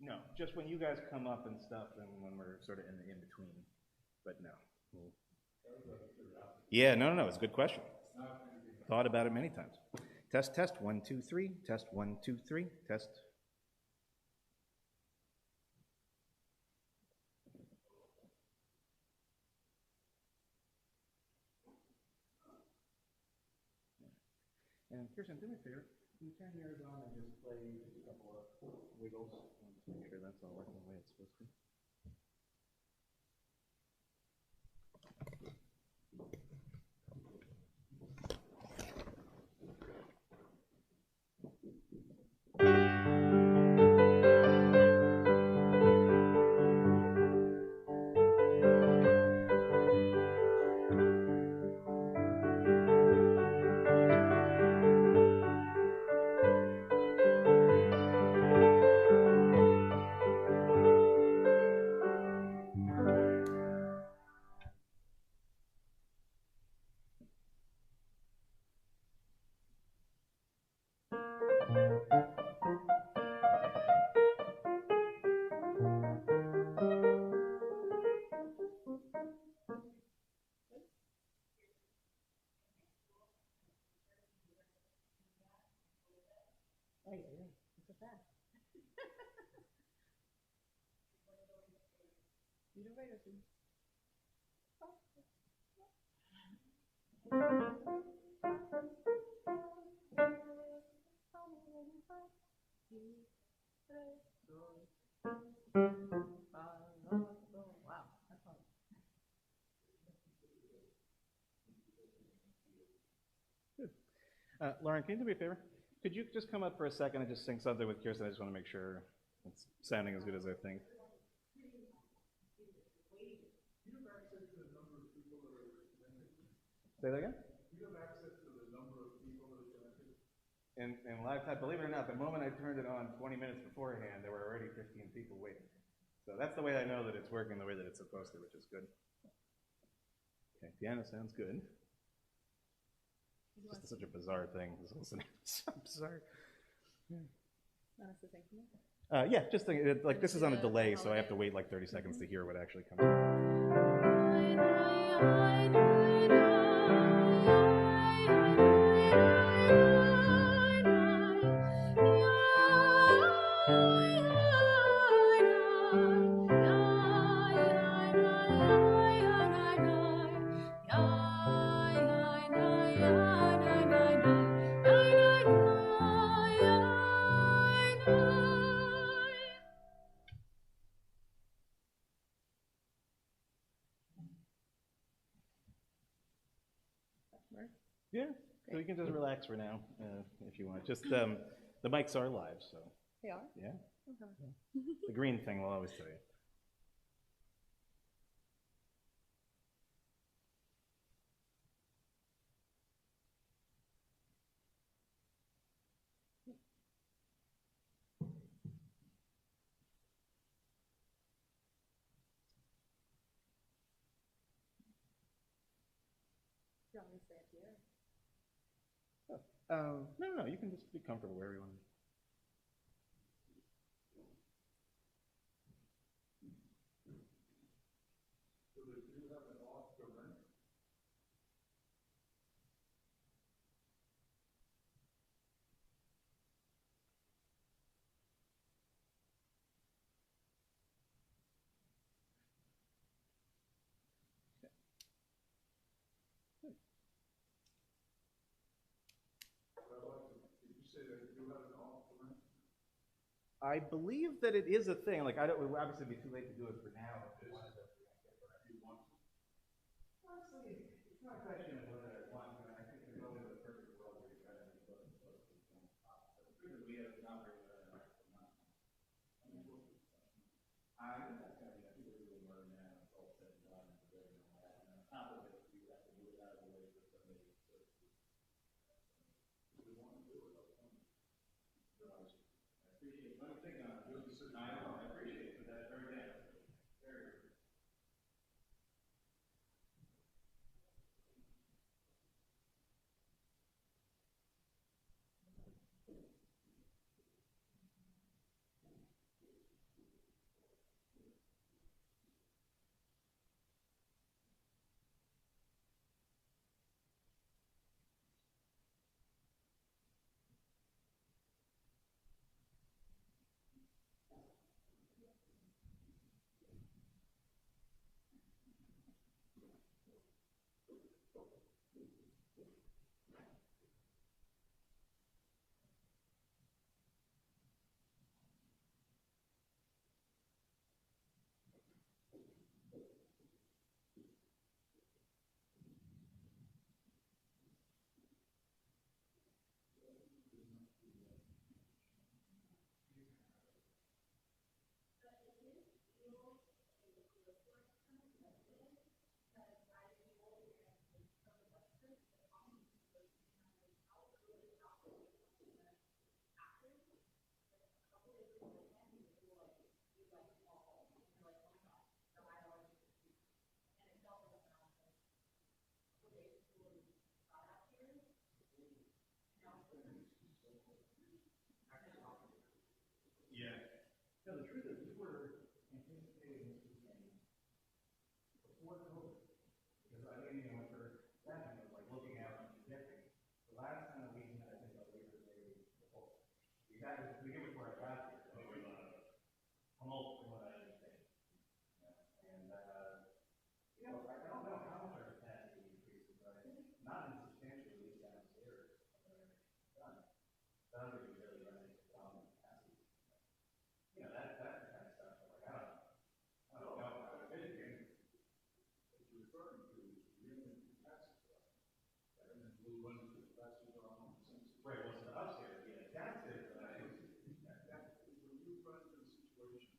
No, just when you guys come up and stuff and when we're sort of in the in-between, but no. Yeah, no, it's a good question. Thought about it many times. Test, test, 1, 2, 3, test, 1, 2, 3, test. And Kirsten, do me a favor. Can you turn yours on and just play just a couple of wiggles? Just make sure that's all working the way it's supposed to. Lauren, can you do me a favor? Could you just come up for a second and just sing something with Kirsten? I just want to make sure it's sounding as good as I think. Say that again? You have access to the number of people that are connected? In live time, believe it or not, the moment I turned it on 20 minutes beforehand, there were already 15 people waiting. So that's the way I know that it's working the way that it's supposed to, which is good. Okay, piano sounds good. It's just such a bizarre thing, this listening. It's so bizarre. Want us to sing for me? Yeah, just think, like this is on a delay, so I have to wait like 30 seconds to hear what actually comes out. Yeah, so you can just relax for now, if you want. Just, the mics are live, so. They are? Yeah. Okay. The green thing will always tell you. You want me to stay up here? No, you can just be comfortable wherever you want. So they do have an off to rent? I believe that it is a thing. Like, it would obviously be too late to do it for now. Honestly, it's not a question of whether I want to. I think there's always a perfect world where you try to make both of those things possible. But the we have not very good at it. I think that's going to be, I think we're doing more now. It's all said and done. And on top of it, we have to move it out of the way for somebody. We want to do it. I appreciate it. I'm thinking on doing this. I know, I appreciate it. That's very nice. Very good. Yeah. No, the truth is, we were anticipating this weekend before COVID. Because I think, when for that time, it was like looking out and projecting. The last time we had, I think, like Labor Day before. The year before I got here, there was almost from what I understand. And, I don't know how much our capacity increases, but I think not insubstantially downstairs. Done really running capacity. That kind of stuff. Like, I don't know. What you're referring to is really capacity. And then blue runs to capacity on the sense. Right, well, so upstairs, yeah. Downstairs, when you run into the situation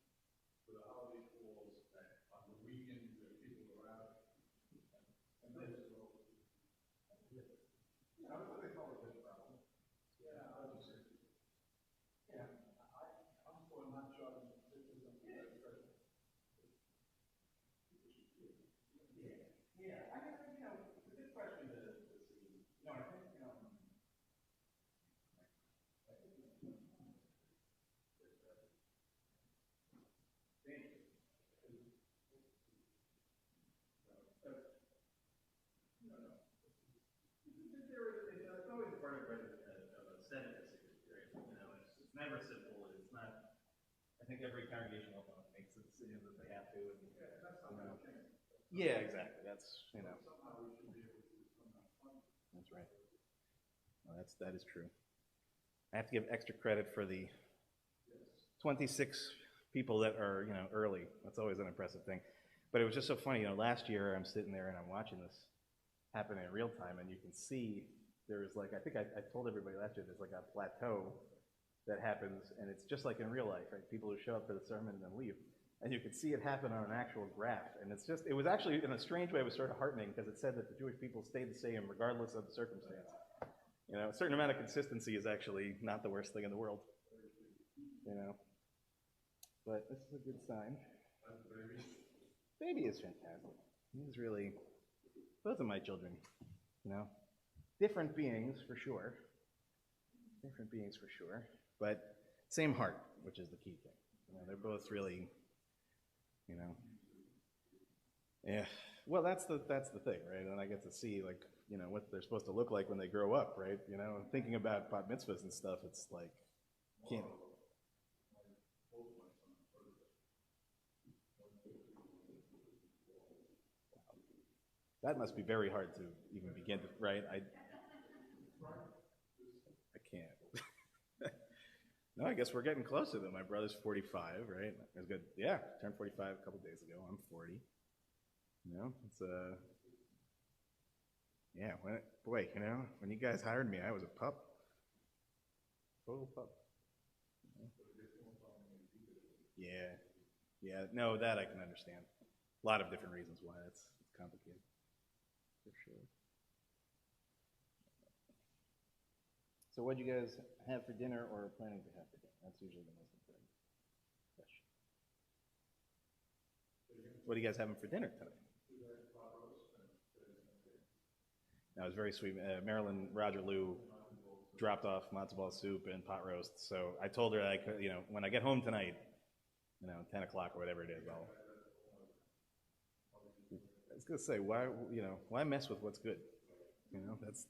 with the holiday calls that on the weekends that people are out, and those are all. I would say it's all a good problem. Yeah, I would say. Yeah, I'm for not charging citizens. Yeah. Yeah, I guess, it's a good question to see. I think, it's always part of a sedentary experience. It's never simple. It's not. I think every congregation makes the decision that they have to. And, yeah, exactly. That's Somehow we should be able to somehow fund it. That's right. Well, that is true. I have to give extra credit for the 26 people that are early. That's always an impressive thing. But it was just so funny. Last year I'm sitting there and I'm watching this happen in real time, and you can see there is I think I told everybody last year, there's like a plateau that happens, and it's just like in real life, right? People who show up for the sermon and then leave. And you could see it happen on an actual graph. And it was actually, in a strange way, it was sort of heartening, because it said that the Jewish people stayed the same regardless of the circumstance. A certain amount of consistency is actually not the worst thing in the world. But this is a good sign. Baby is fantastic. He's really, both of my children, different beings for sure. Different beings for sure. But same heart, which is the key thing. They're both really, yeah. Well, that's the thing, right? And I get to see what they're supposed to look like when they grow up, right? Thinking about bat mitzvahs and stuff, it's like, can't. That must be very hard to even begin to, right? I can't. No, I guess we're getting closer though. My brother's 45, right? That's good. Yeah, turned 45 a couple days ago. I'm 40. It's yeah. When you guys hired me, I was a pup. Total pup. Yeah. No, that I can understand. A lot of different reasons why it's complicated. For sure. So what do you guys have for dinner or are planning to have for dinner? That's usually the most important question. What are you guys having for dinner tonight? That was very sweet. Marilyn Roger Lou dropped off matzo ball soup and pot roast. So I told her I could, when I get home tonight, 10 o'clock or whatever it is, I was gonna say, why mess with what's good? That's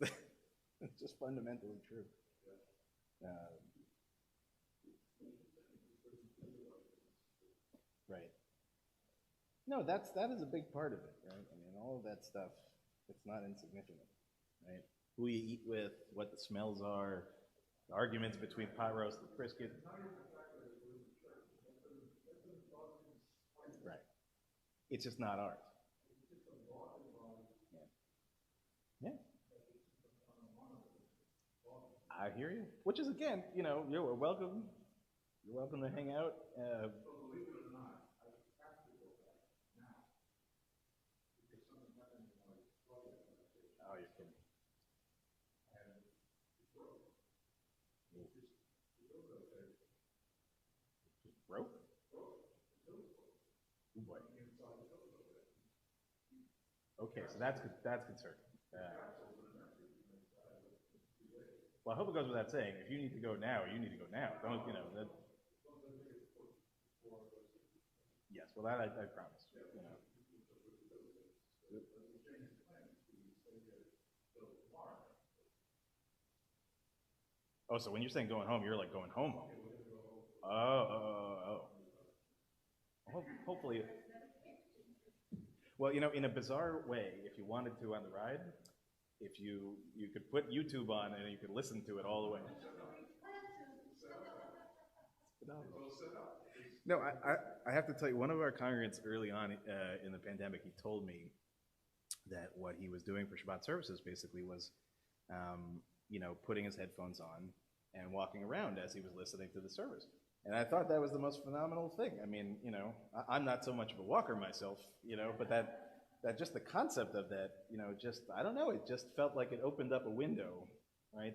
it's just fundamentally true. Right. No, that is a big part of it, right? All of that stuff, it's not insignificant, right? Who you eat with, what the smells are, the arguments between pot roast and brisket. Right. It's just not ours. Yeah. I hear you. Which is, again, you're welcome. You're welcome to hang out. Believe it or not, I have to go back now. Because something happened in my brother. Oh, you're kidding. And it broke. It broke okay. Just broke? Broke. The nose broke. Oh boy. Okay, so that's concerning. Well, I hope it goes without saying. If you need to go now, you need to go now. Don't that? Yes. Well, that I promise. Oh, so when you're saying going home, you're like going home home. Oh. Hopefully. Well, in a bizarre way, if you wanted to on the ride, if you could put YouTube on and you could listen to it all the way. No, I have to tell you, one of our congregants early on in the pandemic, he told me that what he was doing for Shabbat services basically was, putting his headphones on and walking around as he was listening to the service. And I thought that was the most phenomenal thing. I mean, I'm not so much of a walker myself, but that just the concept of that, I don't know, it just felt like it opened up a window, right?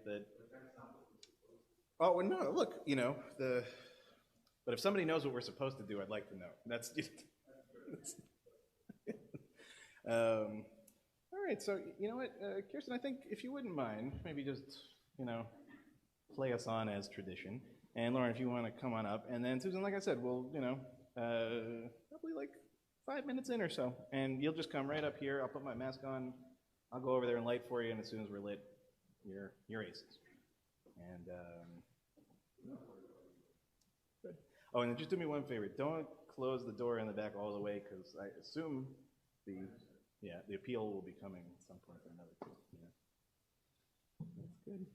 Oh, well, no, look, but if somebody knows what we're supposed to do, I'd like to know. That's just, all right, so you know what, Kirsten, I think if you wouldn't mind, maybe just, play us on as tradition. And Lauren, if you want to come on up. And then Susan, like I said, we'll, probably like 5 minutes in or so. And you'll just come right up here. I'll put my mask on. I'll go over there and light for you. And as soon as we're lit, you're aces. And, good. Oh, and just do me one favor. Don't close the door in the back all the way, because I assume the appeal will be coming at some point or another too. Yeah. That's good.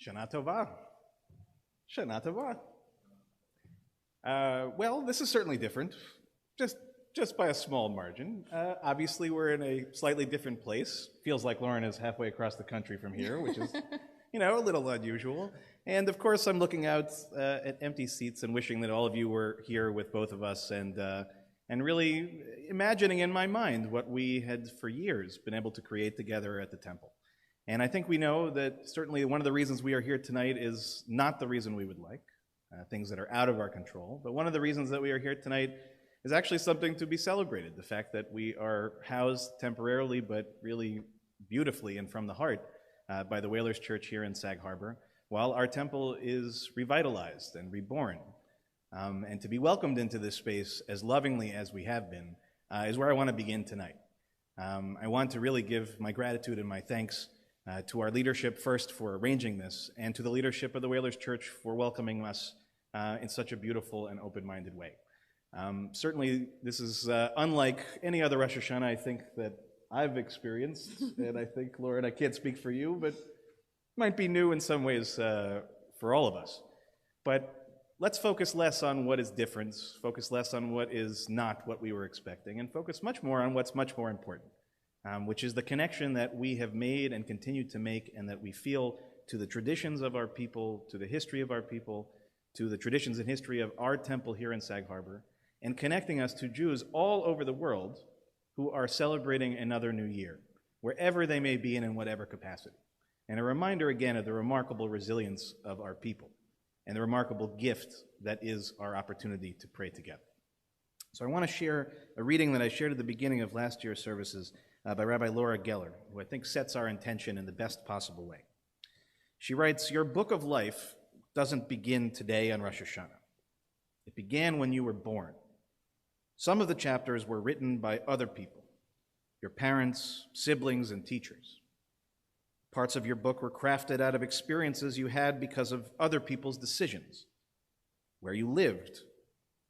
Shana Tova. Shana Tova. Well, this is certainly different, just by a small margin. Obviously, we're in a slightly different place. Feels like Lauren is halfway across the country from here, which is, a little unusual. And of course, I'm looking out at empty seats and wishing that all of you were here with both of us and really imagining in my mind what we had for years been able to create together at the temple. And I think we know that certainly one of the reasons we are here tonight is not the reason we would like, things that are out of our control, but one of the reasons that we are here tonight is actually something to be celebrated, the fact that we are housed temporarily but really beautifully and from the heart by the Whalers Church here in Sag Harbor, while our temple is revitalized and reborn. And to be welcomed into this space as lovingly as we have been is where I want to begin tonight. I want to really give my gratitude and my thanks to our leadership first for arranging this, and to the leadership of the Whalers Church for welcoming us in such a beautiful and open-minded way. Certainly, this is unlike any other Rosh Hashanah I think that I've experienced, and I think, Lauren, I can't speak for you, but might be new in some ways for all of us. But let's focus less on what is different, focus less on what is not what we were expecting, and focus much more on what's much more important, which is the connection that we have made and continue to make, and that we feel to the traditions of our people, to the history of our people, to the traditions and history of our temple here in Sag Harbor, and connecting us to Jews all over the world who are celebrating another new year, wherever they may be and in whatever capacity. And a reminder again of the remarkable resilience of our people and the remarkable gift that is our opportunity to pray together. So I want to share a reading that I shared at the beginning of last year's services by Rabbi Laura Geller, who I think sets our intention in the best possible way. She writes, "Your book of life doesn't begin today on Rosh Hashanah. It began when you were born. Some of the chapters were written by other people, your parents, siblings, and teachers. Parts of your book were crafted out of experiences you had because of other people's decisions, where you lived,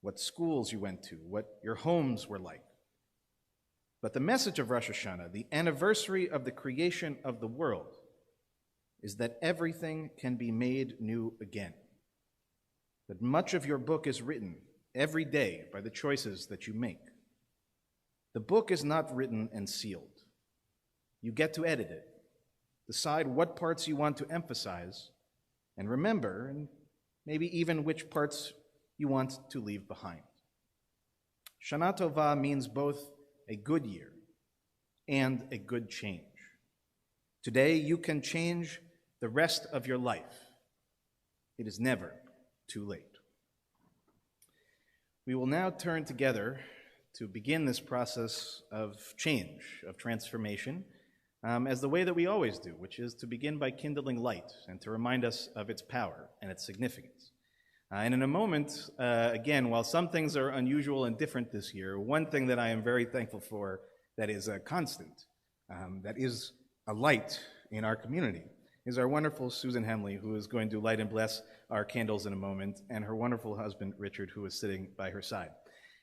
what schools you went to, what your homes were like. But the message of Rosh Hashanah, the anniversary of the creation of the world, is that everything can be made new again. That much of your book is written every day by the choices that you make. The book is not written and sealed. You get to edit it, decide what parts you want to emphasize, and remember, and maybe even which parts you want to leave behind. Shana Tova means both a good year and a good change. Today, you can change the rest of your life. It is never too late." We will now turn together to begin this process of change, of transformation, as the way that we always do, which is to begin by kindling light and to remind us of its power and its significance. And in a moment, again, while some things are unusual and different this year, one thing that I am very thankful for that is a constant, that is a light in our community, is our wonderful Susan Hemley, who is going to light and bless our candles in a moment, and her wonderful husband, Richard, who is sitting by her side.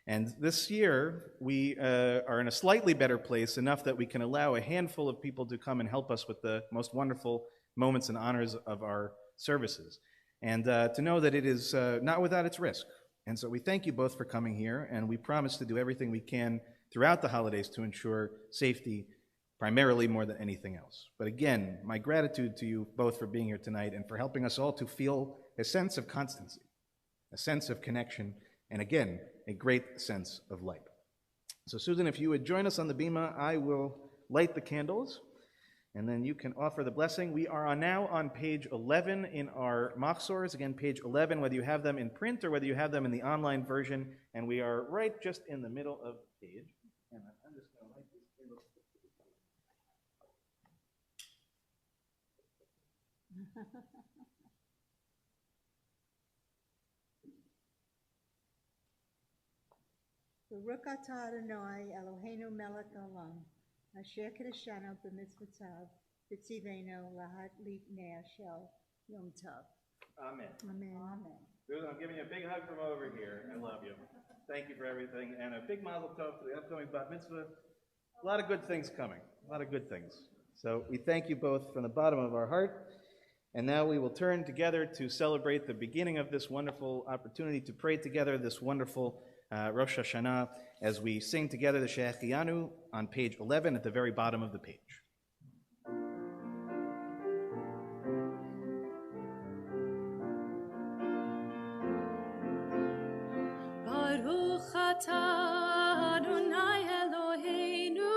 And this year, we are in a slightly better place, enough that we can allow a handful of people to come and help us with the most wonderful moments and honors of our services. And to know that it is not without its risk. And so we thank you both for coming here, and we promise to do everything we can throughout the holidays to ensure safety, primarily more than anything else. But again, my gratitude to you both for being here tonight and for helping us all to feel a sense of constancy, a sense of connection, and again, a great sense of light. So Susan, if you would join us on the bima, I will light the candles, and then you can offer the blessing. We are now on page 11 in our machzors. Again, page 11, whether you have them in print or whether you have them in the online version, and we are right just in the middle of the page. And I'm just going to light these candles. Baruch atah Adonai Eloheinu melech haolam, asher kiddushanu b'mitzvotav, v'tzivenu lahatlit nea shel yom tov. Amen. Amen. Amen. Susan, I'm giving you a big hug from over here. I love you. Thank you for everything, and a big mazel tov for the upcoming bat mitzvah. A lot of good things coming. A lot of good things. So we thank you both from the bottom of our heart. And now we will turn together to celebrate the beginning of this wonderful opportunity to pray together, this wonderful Rosh Hashanah, as we sing together the Shechianu on page 11 at the very bottom of the page. Baruch atah Adonai Eloheinu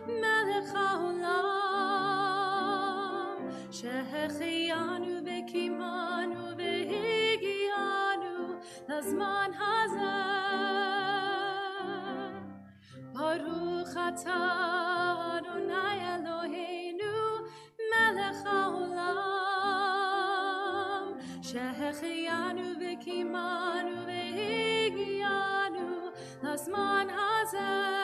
melech haolam shehechianu v'kimanu v'higianu lazman hazeh. Baruch atah Adonai Eloheinu melech haolam shehechianu v'kimanu v'higianu lazman hazeh.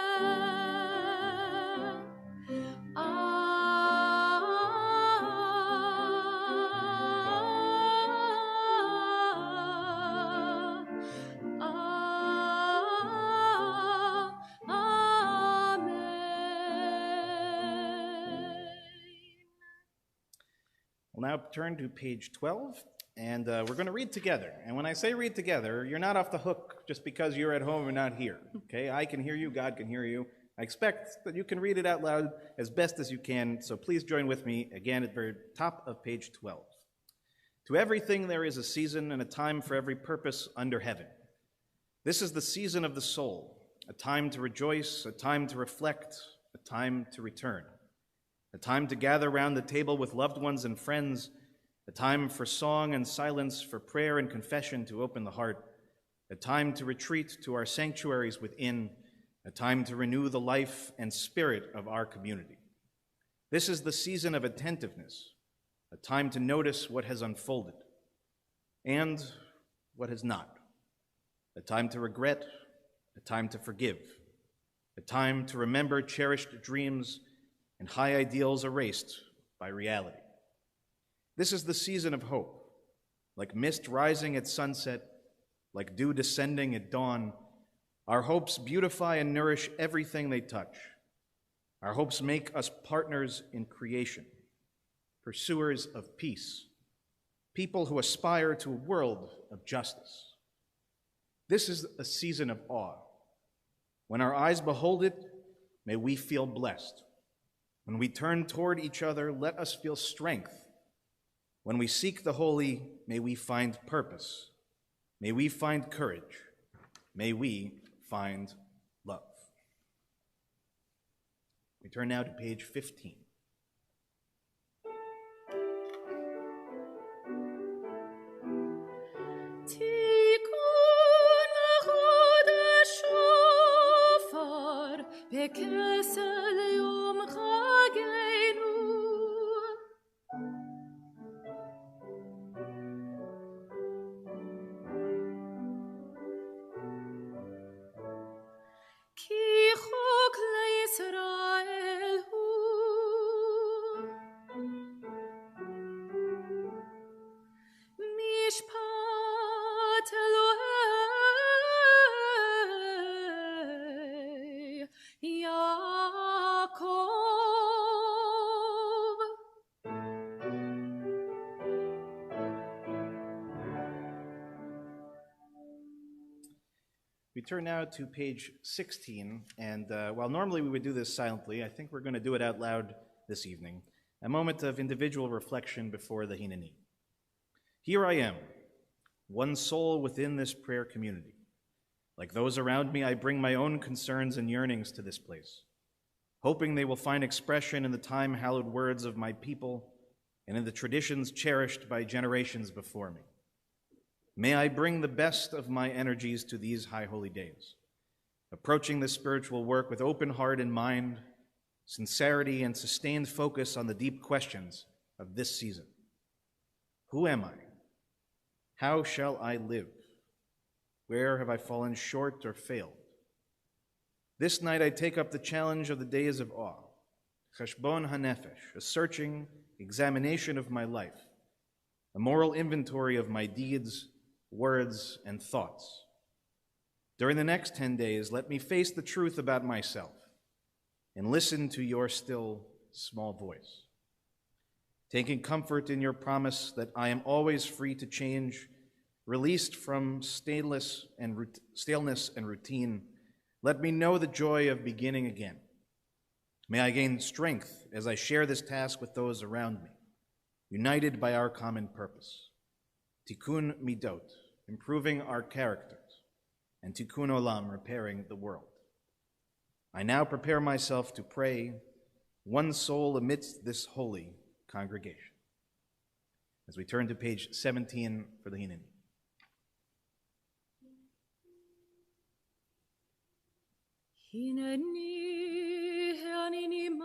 We'll now turn to page 12, and we're going to read together. And when I say read together, you're not off the hook just because you're at home and not here, okay? I can hear you, God can hear you. I expect that you can read it out loud as best as you can, so please join with me again at the very top of page 12. To everything there is a season and a time for every purpose under heaven. This is the season of the soul, a time to rejoice, a time to reflect, a time to return. A time to gather round the table with loved ones and friends, a time for song and silence, for prayer and confession to open the heart, a time to retreat to our sanctuaries within, a time to renew the life and spirit of our community. This is the season of attentiveness, a time to notice what has unfolded and what has not, a time to regret, a time to forgive, a time to remember cherished dreams and high ideals erased by reality. This is the season of hope, like mist rising at sunset, like dew descending at dawn. Our hopes beautify and nourish everything they touch. Our hopes make us partners in creation, pursuers of peace, people who aspire to a world of justice. This is a season of awe. When our eyes behold it, may we feel blessed. When we turn toward each other, let us feel strength. When we seek the holy, may we find purpose. May we find courage. May we find love. We turn now to page 15. We turn now to page 16, and while normally we would do this silently, I think we're going to do it out loud this evening, a moment of individual reflection before the Hineni. Here I am, one soul within this prayer community. Like those around me, I bring my own concerns and yearnings to this place, hoping they will find expression in the time-hallowed words of my people and in the traditions cherished by generations before me. May I bring the best of my energies to these high holy days, approaching this spiritual work with open heart and mind, sincerity and sustained focus on the deep questions of this season. Who am I? How shall I live? Where have I fallen short or failed? This night I take up the challenge of the days of awe, Cheshbon HaNefesh, a searching examination of my life, a moral inventory of my deeds, words, and thoughts. During the next 10 days, let me face the truth about myself and listen to your still, small voice. taking comfort in your promise that I am always free to change, released from staleness and routine, let me know the joy of beginning again. May I gain strength as I share this task with those around me, united by our common purpose. Tikkun midot, improving our characters, and tikkun olam, repairing the world. I now prepare myself to pray, one soul amidst this holy congregation. As we turn to page 17 for the Hineni. Hineni hanini mas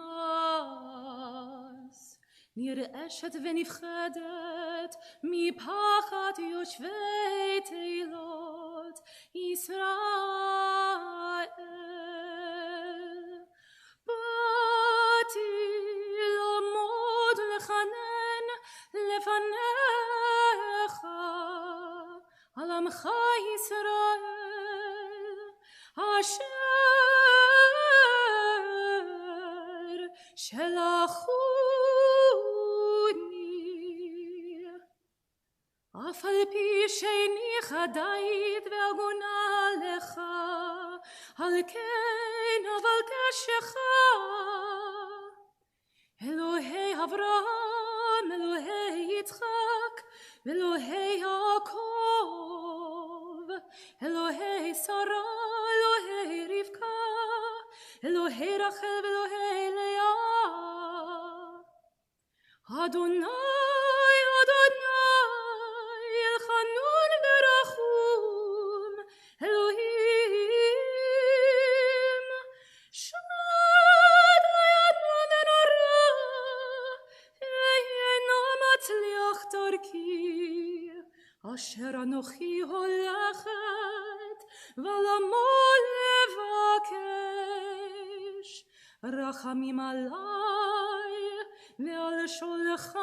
נרעשת ונפחדת מפחד יושבי תהילות ישראל. באתי לעמוד ולחנן לפניך על עמך ישראל אשר שלחוני. אף על פי שאיני חדאית ועגונה לך, על כן אבקשך, אלוהי אברהם, אלוהי יצחק, ואלוהי יעקב, אלוהי שרה, אלוהי רבקה, אלוהי רחל ואלוהי לאה. אדוני, אדוני, חנון ורחום, אלוהים, שד לידנו ונורא, אינו מצליח דרכי, אשר אנוכי הולכת ולמול לבקש, רחמים עלי ועל שולחי.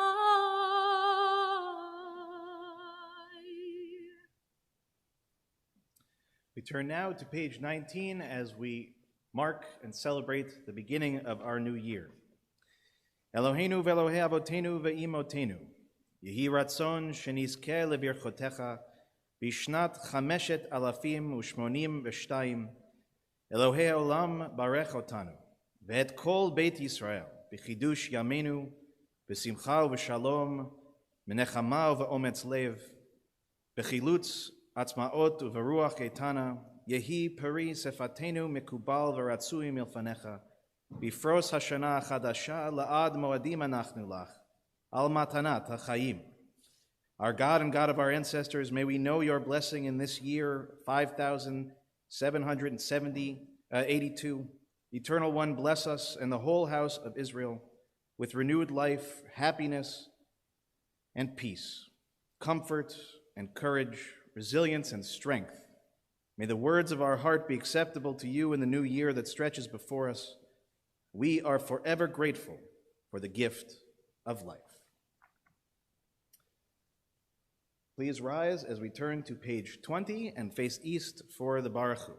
We turn now to page 19 as we mark and celebrate the beginning of our new year. Eloheinu ve'Elohei avotenu ve'imotenu, yehi ratzon shenizkeh levirchotecha bishnat 5,082, Elohei olam barech otanu, ve'et kol beit Yisrael, b'chidush yamenu, b'simcha u'v'shalom, b'nechama u'v'ometz lev, b'chilutz Atzmaot uveruach etana, yehi peri sefatenu mikubal v'ratzui milfanecha, bifros hashana chadasha la'ad moadim anachnu lach, al matanat hachayim. Our God and God of our ancestors, may we know your blessing in this year 5,782. Eternal One, bless us and the whole house of Israel with renewed life, happiness, and peace, comfort and courage, resilience and strength. May the words of our heart be acceptable to you in the new year that stretches before us. We are forever grateful for the gift of life. Please rise as we turn to page 20 and face east for the Baruch Hu.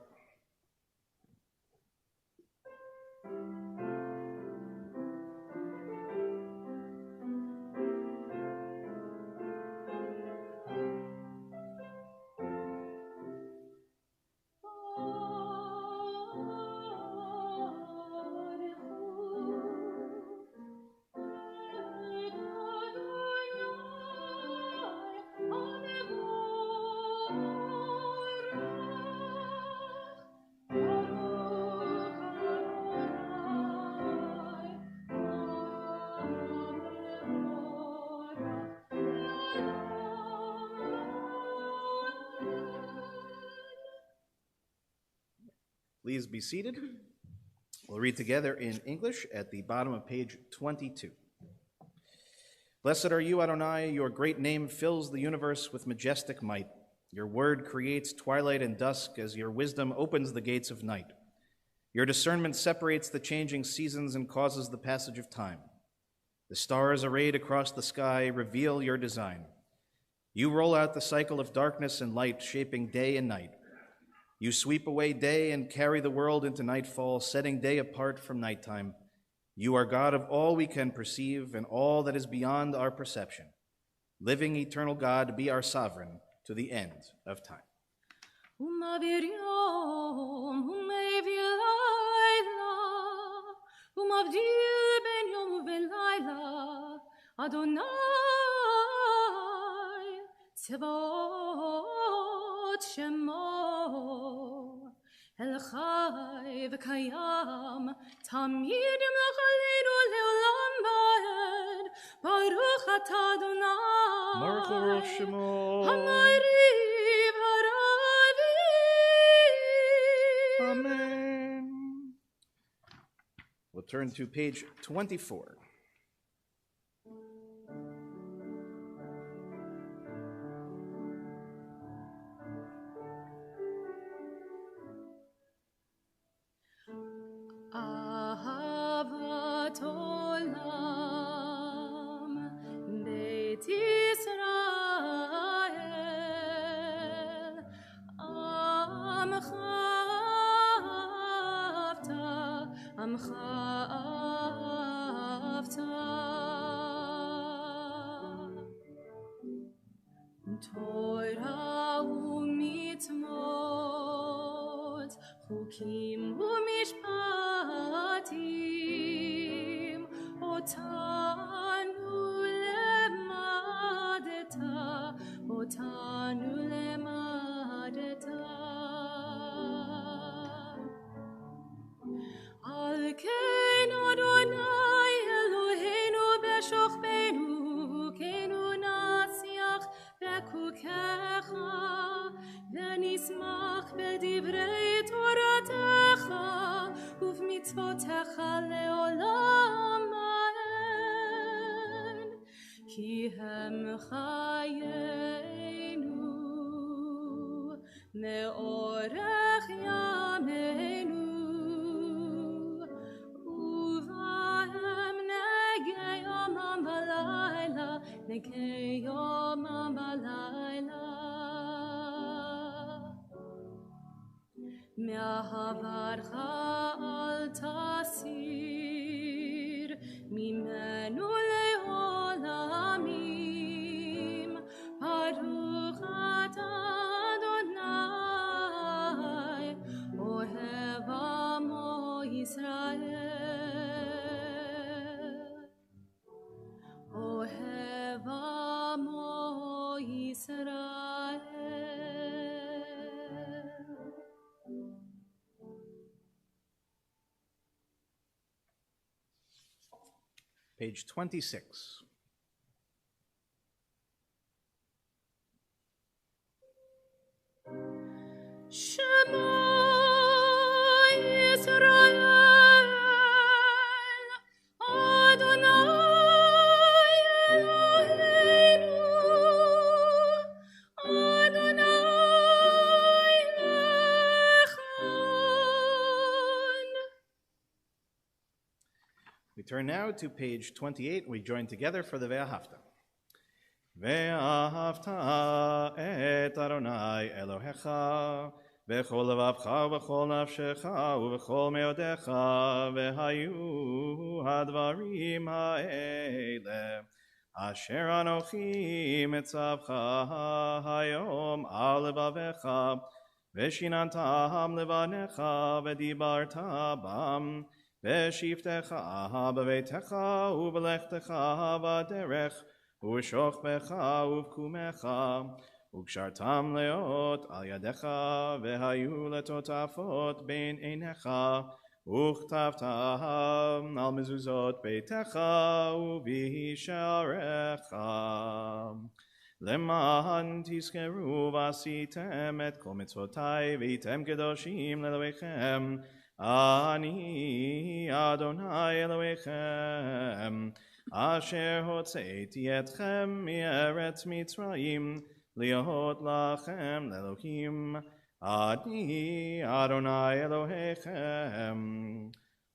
Please be seated. We'll read together in English at the bottom of page 22. Blessed are you, Adonai, your great name fills the universe with majestic might. Your word creates twilight and dusk as your wisdom opens the gates of night. Your discernment separates the changing seasons and causes the passage of time. The stars arrayed across the sky reveal your design. You roll out the cycle of darkness and light, shaping day and night. You sweep away day and carry the world into nightfall, setting day apart from nighttime. You are God of all we can perceive and all that is beyond our perception. Living eternal God, be our sovereign to the end of time. ומעביר יום ומעביר לילה, ומבדיל בין יום ולילה, אדוני צבאות שמו, אל חי וקיים, תמיד ימלך עלינו לעולם ועד, ברוך אתה אדוני, Baruch Baruch Shemo. המעריב הרבי. Amen. We'll turn to page 24. אהבת עולם, בית ישראל, עמך אהבת, עמך אהבת. תורה ומצוות, חוקים ומשפטים, אותנו למדת, אותנו למדת. על כן אדוני אלוהינו בשוכבנו, כנו נצליח בחוקיך, ונשמח בדברי תורתך, ובמצוותיך לעולם אין, כי הם חיינו, לאורך ימינו, ובהם נגי יומם בלילה, נגי יומם בלילה. מהעברך אל תסיר, ממנו לעולמים, ברוך אתה אדוני, אוהב עמו ישראל, אוהב עמו ישראל. Page 26. Shema Yisrael, Adonai Eloheinu, Adonai Echad. We turn now to page 28. We join together for the Ve'ahavta. ואהבת את אדוני אלוהיך בכל לבבך ובכל נפשך ובכל מאודיך, והיו הדברים האלה אשר אנוכי מצווך היום על לבביך, ושיננתם לבניך ודיברת בם בשבתך בביתך ובלכתך בדרך ובשוכבך ובקומך, וקשרתם לאות על ידיך, והיו לטוטפות בין עיניך, וכתבתם על מזוזות ביתך ובשעריך. למען תזכרו ועשיתם את כל מצוותיי, והייתם קדושים לאלוהיכם, אני אדוני אלוהיכם, אשר הוצאתי אתכם מארץ מצרים, להיות לכם לאלוהים. אני אדוני אלוהיכם,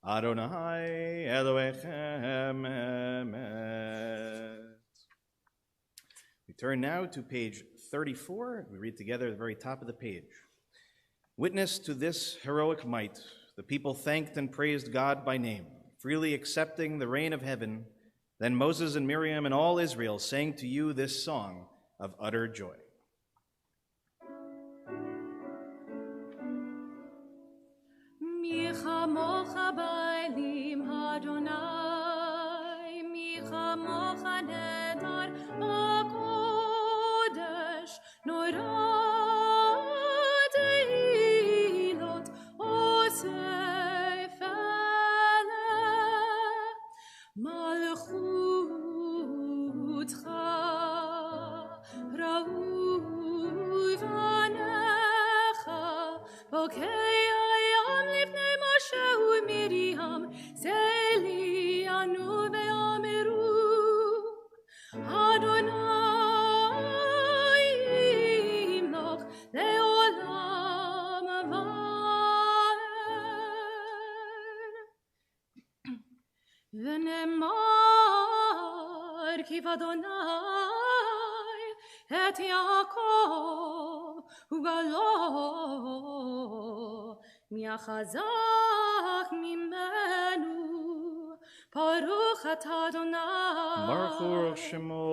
אדוני אלוהיכם אמת. We turn now to page 34. We read together at the very top of the page. Witness to this heroic might, the people thanked and praised God by name. freely accepting the reign of heaven, then Moses and Miriam and all Israel sang to you this song of utter joy. Micha bailim Adonai, Micha mocha nedar b'kodesh, Norah teilot osef eleh, Malchutcha ra'u vanecha, bokei ayam lifnei Moshe u'Miriam, Zeli anu ve'ameru, Adonai imloch le'olam va'ed. V'nemar kiv Adonai et Yaakov ugalo mi'achazak mimenu Baruch atah Adonai Baruch Hu Shemo.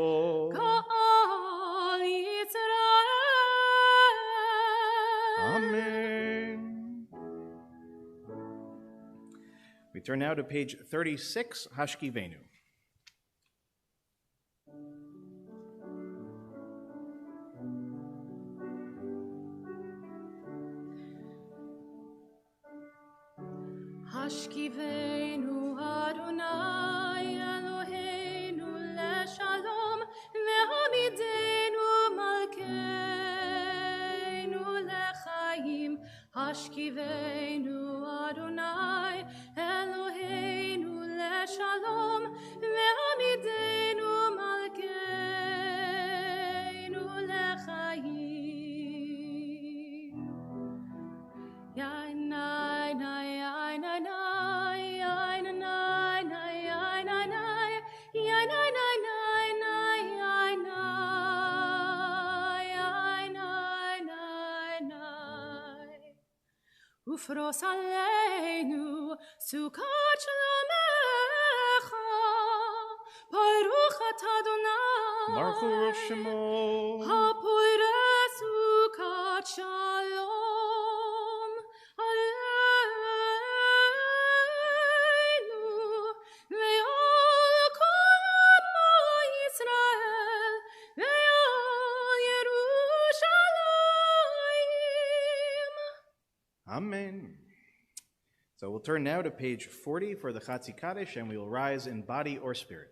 Ka'al Yisrael. Amen. We turn now to page 36, Hashkivenu. Hashkivenu Adonai Eloheinu leShalom ve'amidenu malkeinu lechaim. Hashkivenu Adonai Eloheinu leShalom ve'amidenu malkeinu lechaim. Yainai nai yainai nai yainai nai nai yainai nai yainai nai nai nai yainai nai nai Ufros aleinu sukat shlomecha Baruch atah Adonai Baruch Hu Shemo. Haporeh sukat shalom aleinu ve'al kol amo Yisrael ve'al Yerushalayim. Amen. So we'll turn now to page 40 for the Chatzi Kaddish, and we will rise in body or spirit.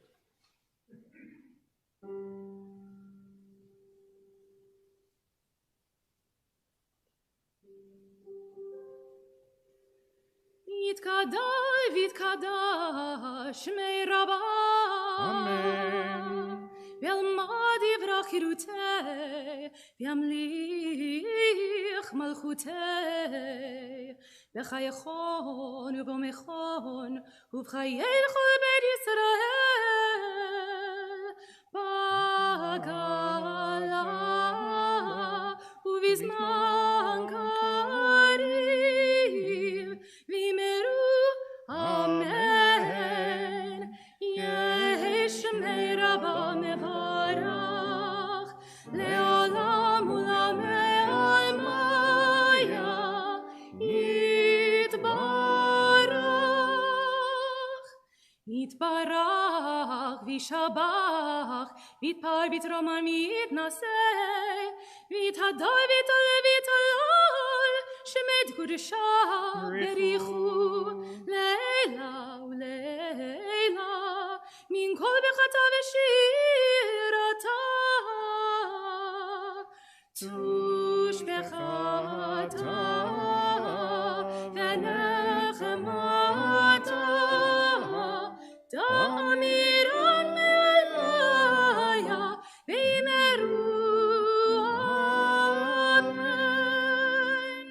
Yitkadal v'yitkadash shmei Rabbah. Amen. V'yalmad yivrach chirutei, v'yamlich malchutei. B'chayechon u'b'omechon, u'b'chayei l'chol beit Yisrael. B'gala u'vizman kariv, v'yimeru amen. Yesh shmei Rabbah mevarach, le'olam u'lamei almaya yitbarach. Yitbarach v'yishabach, v'yitpar v'yitroman v'yitnaseh, v'yithadar v'yitoleh v'yitolol, shemed kudeshav berichu, leila u'leila, min kol bechata v'shirata. Tush bechata v'nechemata, da'amiran me'almaya v'yimeru amen.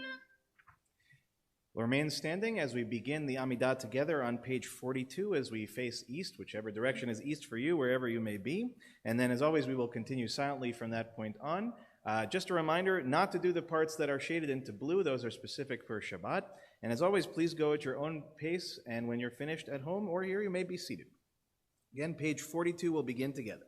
We'll remain standing as we begin the Amidah together on page 42 as we face east, whichever direction is east for you, wherever you may be. And then, as always, we will continue silently from that point on Just a reminder not to do the parts that are shaded into blue. Those are specific for Shabbat. And as always, please go at your own pace, and when you're finished at home or here, you may be seated. Again, page 42 will begin together.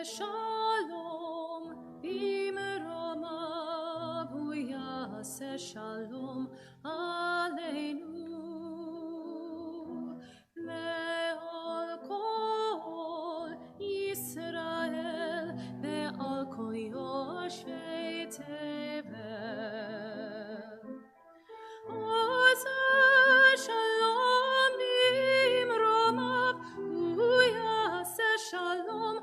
Shalom, b'meromav hu yaseh shalom aleinu le'al kol Yisrael ve'al kol yoshvei tevel. Shalom b'meromav hu yaseh shalom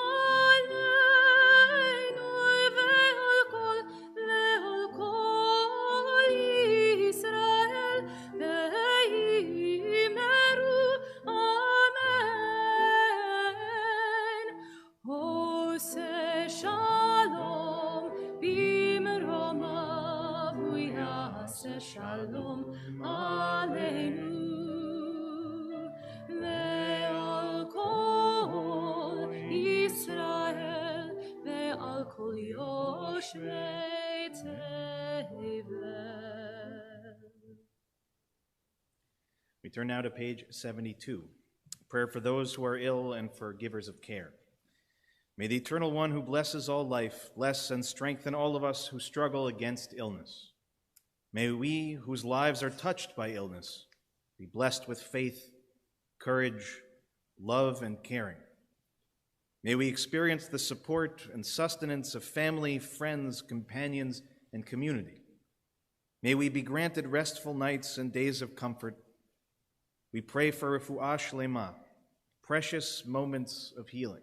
aleinu ve'al kol Yisrael ve'imeru amen. Oseh shalom b'meromav hu yaseh shalom aleinu ve'al kol Yisrael ve'al kol yoshvei turn now to page 72. Prayer for those who are ill and for givers of care. May the Eternal One who blesses all life bless and strengthen all of us who struggle against illness. May we, whose lives are touched by illness, be blessed with faith, courage, love, and caring. May we experience the support and sustenance of family, friends, companions, and community. May we be granted restful nights and days of comfort. We pray for refuah shlema, precious moments of healing,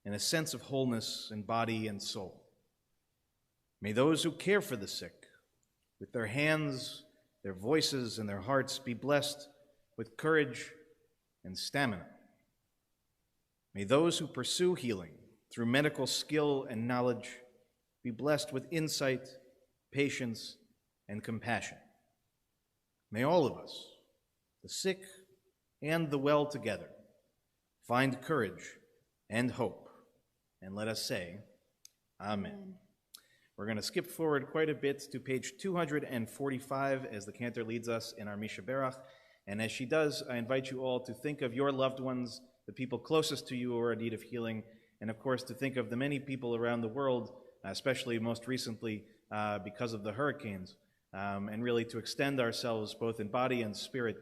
and a sense of wholeness in body and soul. May those who care for the sick, with their hands, their voices, and their hearts, be blessed with courage and stamina. May those who pursue healing through medical skill and knowledge be blessed with insight, patience, and compassion. May all of us, the sick and the well together, find courage and hope. And let us say, Amen. We're going to skip forward quite a bit to page 245 as the cantor leads us in our Misha Berach. And as she does, I invite you all to think of your loved ones, the people closest to you who are in need of healing, and of course to think of the many people around the world, especially most recently because of the hurricanes, and really to extend ourselves both in body and spirit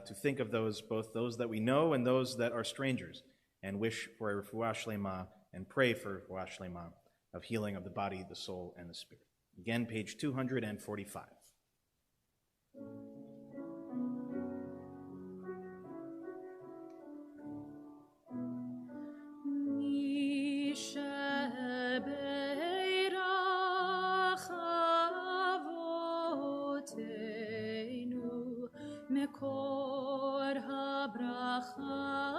to think of those, both those that we know and those that are strangers, and wish for a refuah shlema and pray for refuah shlema of healing of the body, the soul, and the spirit. Again, page 245. מקור הברכה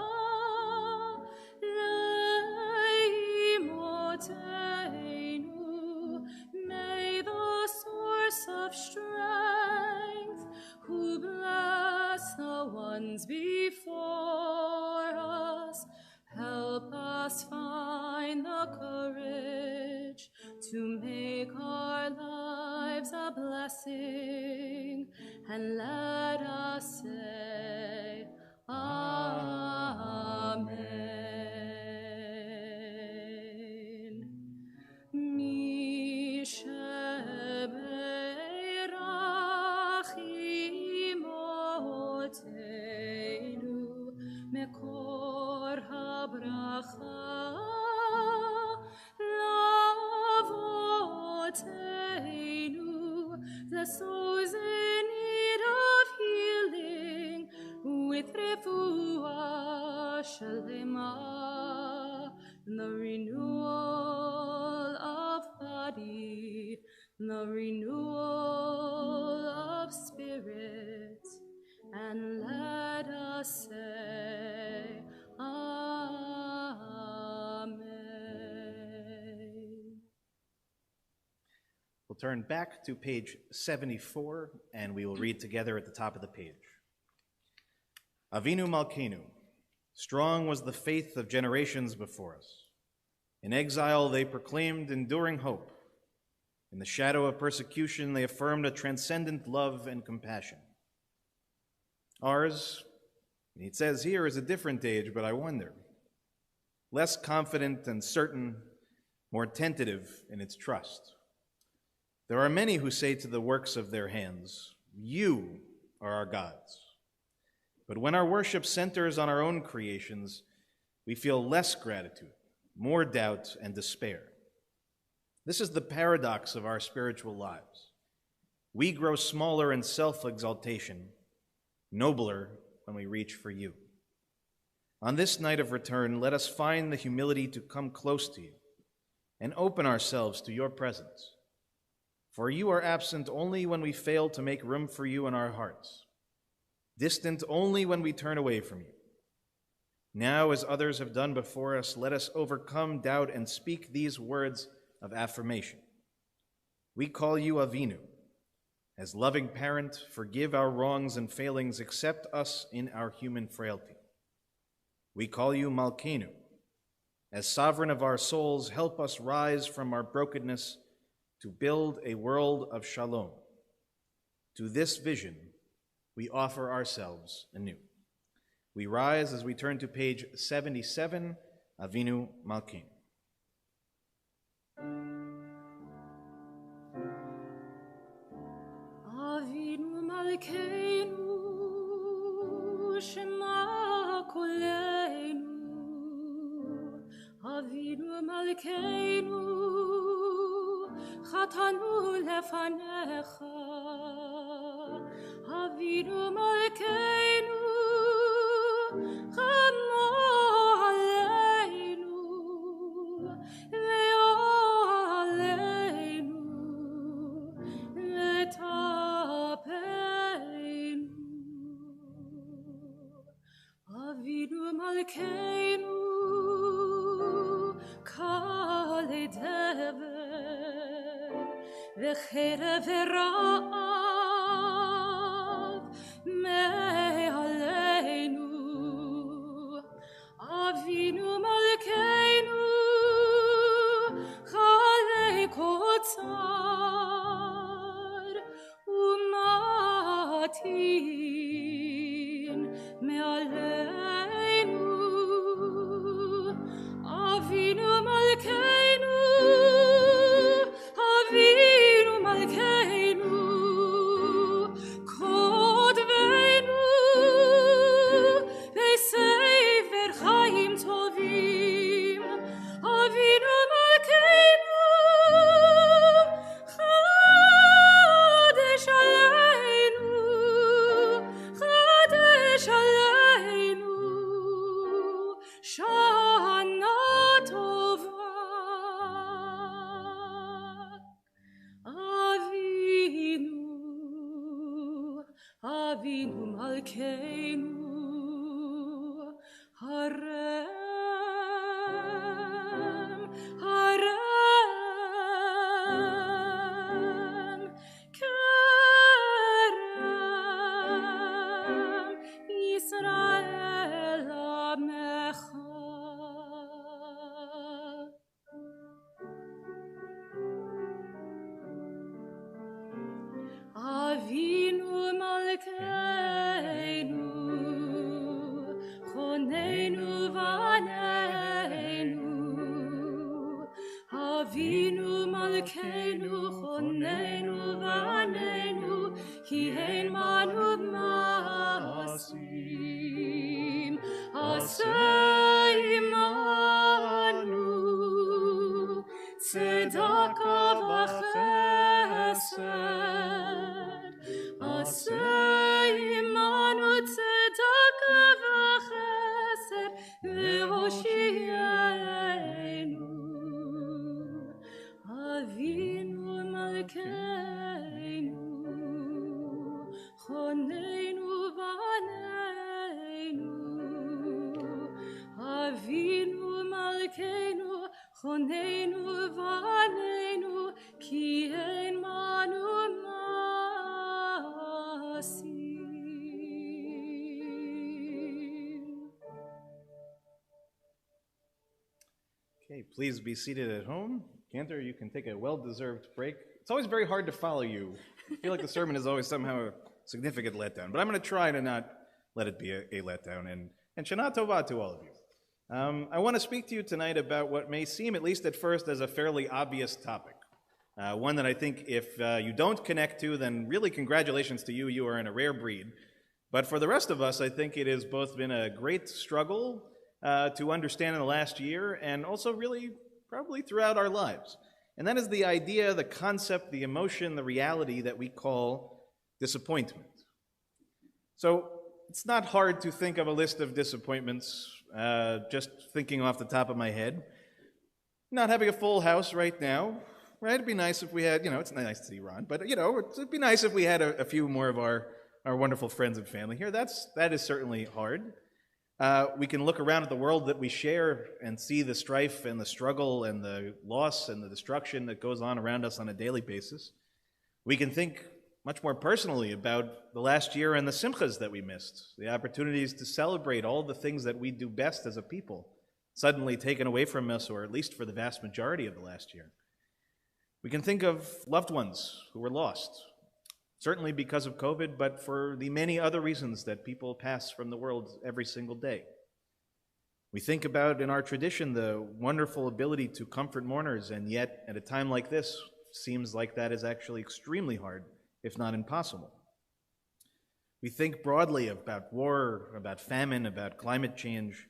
לאמותינו, may the source of strength, who bless the ones before us, help us find the courage to make our lives a blessing, and let us say, Amen. Mi shebeirach imotenu, mekor habracha lavotenu, bless those in need of healing with refuah shlema, the renewal of body, the renewal of spirit, and let us say, Amen. We'll turn back to page 74, and we will read together at the top of the page. Avinu Malkeinu, strong was the faith of generations before us. In exile they proclaimed enduring hope. In the shadow of persecution they affirmed a transcendent love and compassion. Ours, it says here, is a different age, but I wonder. Less confident and certain, more tentative in its trust. There are many who say to the works of their hands, you are our gods. But when our worship centers on our own creations, we feel less gratitude, more doubt and despair. This is the paradox of our spiritual lives. We grow smaller in self-exaltation, nobler when we reach for you. On this night of return, let us find the humility to come close to you and open ourselves to your presence. For you are absent only when we fail to make room for you in our hearts, distant only when we turn away from you. Now, as others have done before us, let us overcome doubt and speak these words of affirmation. We call you Avinu. As loving parent, forgive our wrongs and failings, accept us in our human frailty. We call you Malkeinu. As sovereign of our souls, help us rise from our brokenness to build a world of shalom. To this vision, we offer ourselves anew. We rise as we turn to page 77, Avinu Malkeinu. Avinu Malkeinu, Shema Koleinu. Avinu Malkeinu, Chatanu lefanecha. Avinu Malkeinu, Chamo aleinu, Leo aleinu, Letapeinu. Avinu Malkeinu, Kale dever, V'cherev v'ra'av, me'aleinu. Avinu Malkeinu, Chalei kotzar, Umatin me'aleinu. Avinu Malkeinu, Avinu Malkeinu, Kodveinu, Besefer Chaim Tovim. Avinu Malkeinu, Chadesh Aleinu, Chadesh Aleinu, Shana Tova. Avinu Malkeinu, Harem, Harem, Kerem, Yisrael Amecha. Avinu Malkeinu, Choneinu Vaneinu. Avinu Malkeinu, Choneinu Vaneinu, Ki ein manu masim, Asei manu, Tzedaka v'chesed. Asei manu tzedaka v'chesed, ve'hoshienu. Avinu Malkeinu, Choneinu Vaneinu. Avinu Malkeinu, Choneinu Vaneinu, Ki ein manu masim. Okay, please be seated at home. Cantor, you can take a well-deserved break. It's always very hard to follow you. I feel like the sermon is always somehow a significant letdown, but I'm going to try to not let it be a letdown, and Shana Tova to all of you. I want to speak to you tonight about what may seem, at least at first, as a fairly obvious topic. One that I think if you don't connect to, then really congratulations to you. You are in a rare breed. But for the rest of us, I think it has both been a great struggle to understand in the last year, and also really probably throughout our lives. And that is the idea, the concept, the emotion, the reality that we call disappointment. So it's not hard to think of a list of disappointments, just thinking off the top of my head. Not having a full house right now, right? It'd be nice if we had, it's nice to see Ron, but, it'd be nice if we had a few more of our wonderful friends and family here. That is certainly hard. We can look around at the world that we share and see the strife and the struggle and the loss and the destruction that goes on around us on a daily basis. We can think much more personally about the last year and the simchas that we missed, the opportunities to celebrate all the things that we do best as a people, suddenly taken away from us, or at least for the vast majority of the last year. We can think of loved ones who were lost, certainly because of COVID, but for the many other reasons that people pass from the world every single day. We think about in our tradition the wonderful ability to comfort mourners, and yet at a time like this, seems like that is actually extremely hard, if not impossible. We think broadly about war, about famine, about climate change,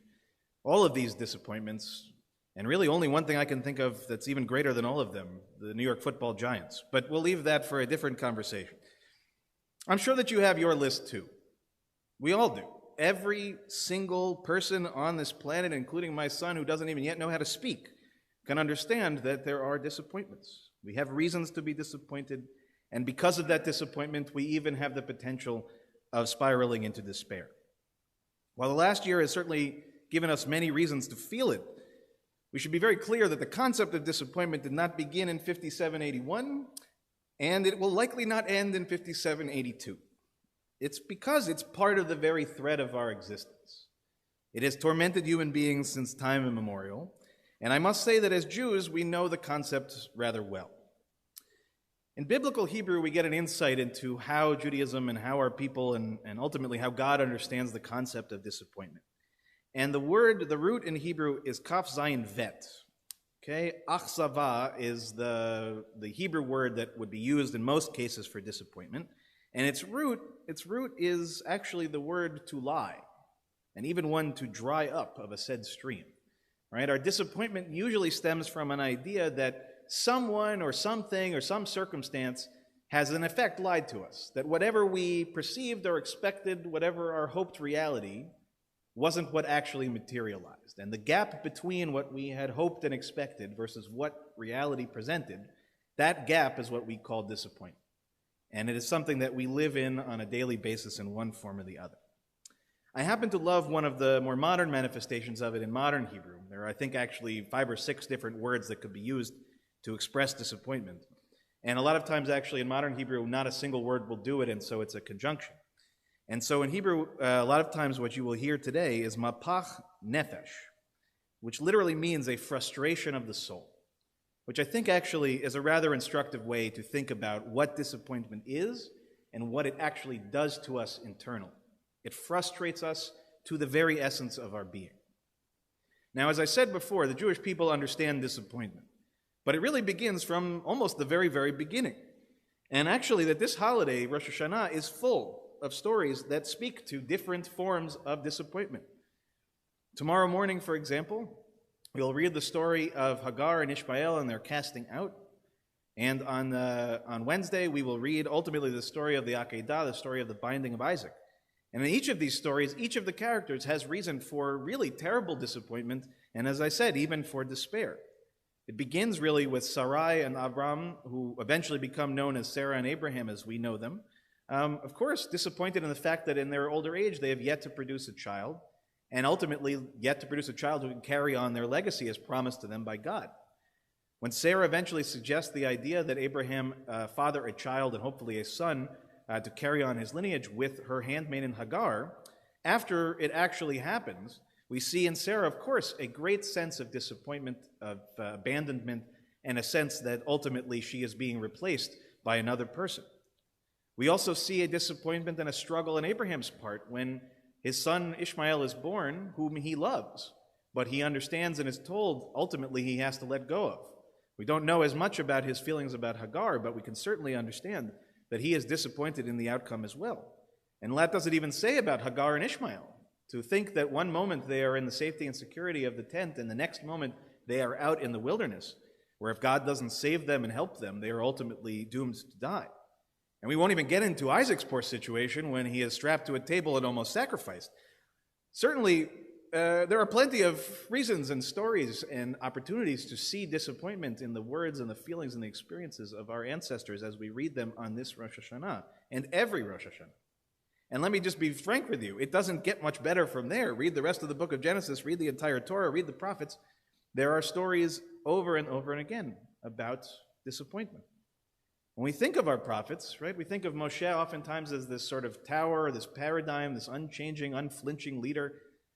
all of these disappointments, and really only one thing I can think of that's even greater than all of them, the New York Football Giants. But we'll leave that for a different conversation. I'm sure that you have your list too. We all do. Every single person on this planet, including my son who doesn't even yet know how to speak, can understand that there are disappointments. We have reasons to be disappointed, and because of that disappointment, we even have the potential of spiraling into despair. While the last year has certainly given us many reasons to feel it, we should be very clear that the concept of disappointment did not begin in 5781, and it will likely not end in 5782. It's because it's part of the very thread of our existence. It has tormented human beings since time immemorial, and I must say that as Jews, we know the concept rather well. In biblical Hebrew, we get an insight into how Judaism and how our people and ultimately how God understands the concept of disappointment. And the root in Hebrew is kaf zayin vet. Okay, achzava is the Hebrew word that would be used in most cases for disappointment. And its root is actually the word to lie, and even one to dry up of a said stream. Right? Our disappointment usually stems from an idea that someone or something or some circumstance has in effect lied to us, that whatever we perceived or expected, whatever our hoped reality, wasn't what actually materialized. And the gap between what we had hoped and expected versus what reality presented, that gap is what we call disappointment. And it is something that we live in on a daily basis in one form or the other. I happen to love one of the more modern manifestations of it in modern Hebrew. There are, I think, actually 5 or 6 different words that could be used to express disappointment. And a lot of times, actually, in modern Hebrew, not a single word will do it, and so it's a conjunction. And so in Hebrew, a lot of times what you will hear today is mapach nefesh, which literally means a frustration of the soul, which I think actually is a rather instructive way to think about what disappointment is and what it actually does to us internally. It frustrates us to the very essence of our being. Now, as I said before, the Jewish people understand disappointment, but it really begins from almost the very, very beginning. And actually that this holiday, Rosh Hashanah, is full of stories that speak to different forms of disappointment. Tomorrow morning, for example, we'll read the story of Hagar and Ishmael and their casting out. And on Wednesday, we will read ultimately the story of the Akedah, the story of the binding of Isaac. And in each of these stories, each of the characters has reason for really terrible disappointment, and as I said, even for despair. It begins really with Sarai and Abram, who eventually become known as Sarah and Abraham as we know them. Of course, disappointed in the fact that in their older age, they have yet to produce a child, and ultimately yet to produce a child who can carry on their legacy as promised to them by God. When Sarah eventually suggests the idea that Abraham father a child and hopefully a son to carry on his lineage with her handmaiden Hagar, after it actually happens, we see in Sarah, of course, a great sense of disappointment, of abandonment, and a sense that ultimately she is being replaced by another person. We also see a disappointment and a struggle on Abraham's part when his son Ishmael is born, whom he loves, but he understands and is told ultimately he has to let go of. We don't know as much about his feelings about Hagar, but we can certainly understand that he is disappointed in the outcome as well. And that doesn't even say about Hagar and Ishmael. To think that one moment they are in the safety and security of the tent, and the next moment they are out in the wilderness, where if God doesn't save them and help them, they are ultimately doomed to die. And we won't even get into Isaac's poor situation when he is strapped to a table and almost sacrificed. Certainly, there are plenty of reasons and stories and opportunities to see disappointment in the words and the feelings and the experiences of our ancestors as we read them on this Rosh Hashanah and every Rosh Hashanah. And let me just be frank with you, it doesn't get much better from there. Read the rest of the book of Genesis, read the entire Torah, read the prophets. There are stories over and over and again about disappointment. When we think of our prophets, right, we think of Moshe oftentimes as this sort of tower, this paradigm, this unchanging, unflinching leader.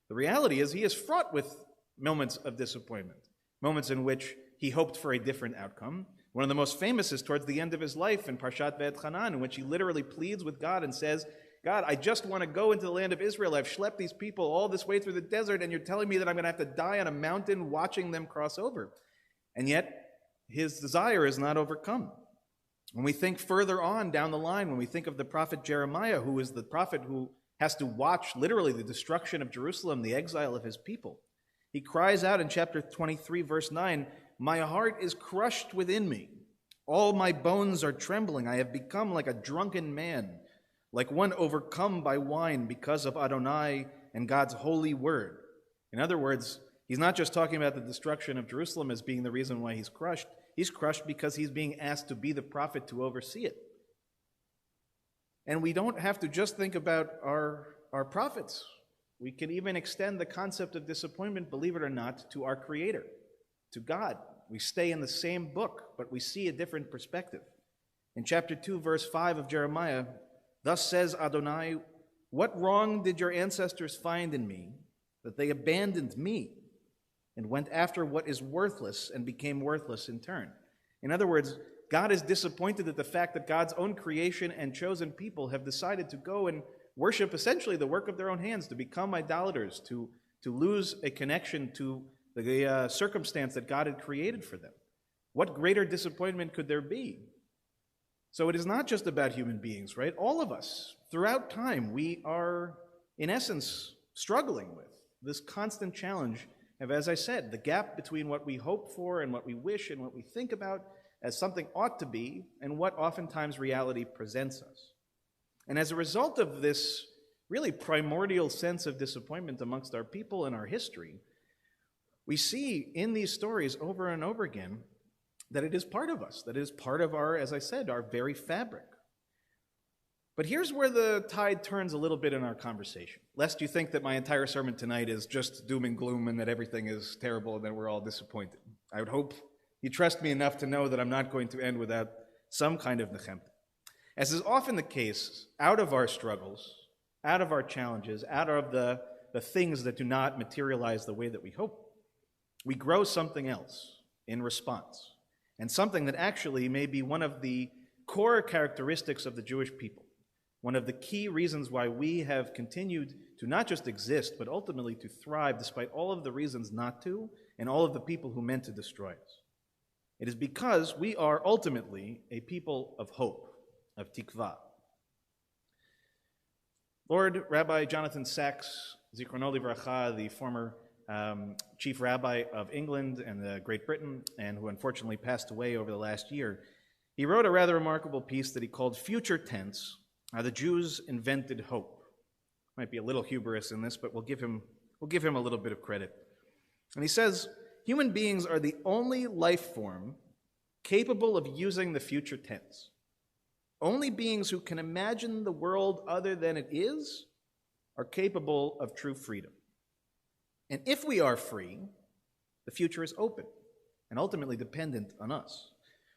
The reality is he is fraught with moments of disappointment, moments in which he hoped for a different outcome, One of the most famous is towards the end of his life in Parshat Ve'etchanan, in which he literally pleads with God and says, God, I just want to go into the land of Israel. I've schlepped these people all this way through the desert, and you're telling me that I'm going to have to die on a mountain watching them cross over. And yet, his desire is not overcome. When we think further on down the line, when we think of the prophet Jeremiah, who is the prophet who has to watch literally the destruction of Jerusalem, the exile of his people, he cries out in chapter 23, verse 9, my heart is crushed within me. All my bones are trembling. I have become like a drunken man, like one overcome by wine because of Adonai and God's holy word. In other words, he's not just talking about the destruction of Jerusalem as being the reason why he's crushed. He's crushed because he's being asked to be the prophet to oversee it. And we don't have to just think about our prophets. We can even extend the concept of disappointment, believe it or not, to our Creator, to God. We stay in the same book, but we see a different perspective. In chapter 2, verse 5 of Jeremiah, thus says Adonai, what wrong did your ancestors find in me, that they abandoned me and went after what is worthless and became worthless in turn? In other words, God is disappointed at the fact that God's own creation and chosen people have decided to go and worship essentially the work of their own hands, to become idolaters, to lose a connection to the circumstance that God had created for them. What greater disappointment could there be? So it is not just about human beings, right? All of us, throughout time, we are, in essence, struggling with this constant challenge of, as I said, the gap between what we hope for and what we wish and what we think about as something ought to be and what oftentimes reality presents us. And as a result of this really primordial sense of disappointment amongst our people and our history, we see in these stories over and over again that it is part of us, that it is part of our, as I said, our very fabric. But here's where the tide turns a little bit in our conversation, lest you think that my entire sermon tonight is just doom and gloom and that everything is terrible and that we're all disappointed. I would hope you trust me enough to know that I'm not going to end without some kind of nechemta. As is often the case, out of our struggles, out of our challenges, out of the things that do not materialize the way that we hope, we grow something else in response, and something that actually may be one of the core characteristics of the Jewish people, one of the key reasons why we have continued to not just exist, but ultimately to thrive despite all of the reasons not to, and all of the people who meant to destroy us. It is because we are ultimately a people of hope, of tikva. Lord Rabbi Jonathan Sacks, Zichrono Livracha, the former chief rabbi of England and Great Britain, and who unfortunately passed away over the last year, he wrote a rather remarkable piece that he called Future Tense, How the Jews Invented Hope. Might be a little hubris in this, but we'll give him a little bit of credit. And he says, human beings are the only life form capable of using the future tense. Only beings who can imagine the world other than it is are capable of true freedom. And if we are free, the future is open and ultimately dependent on us.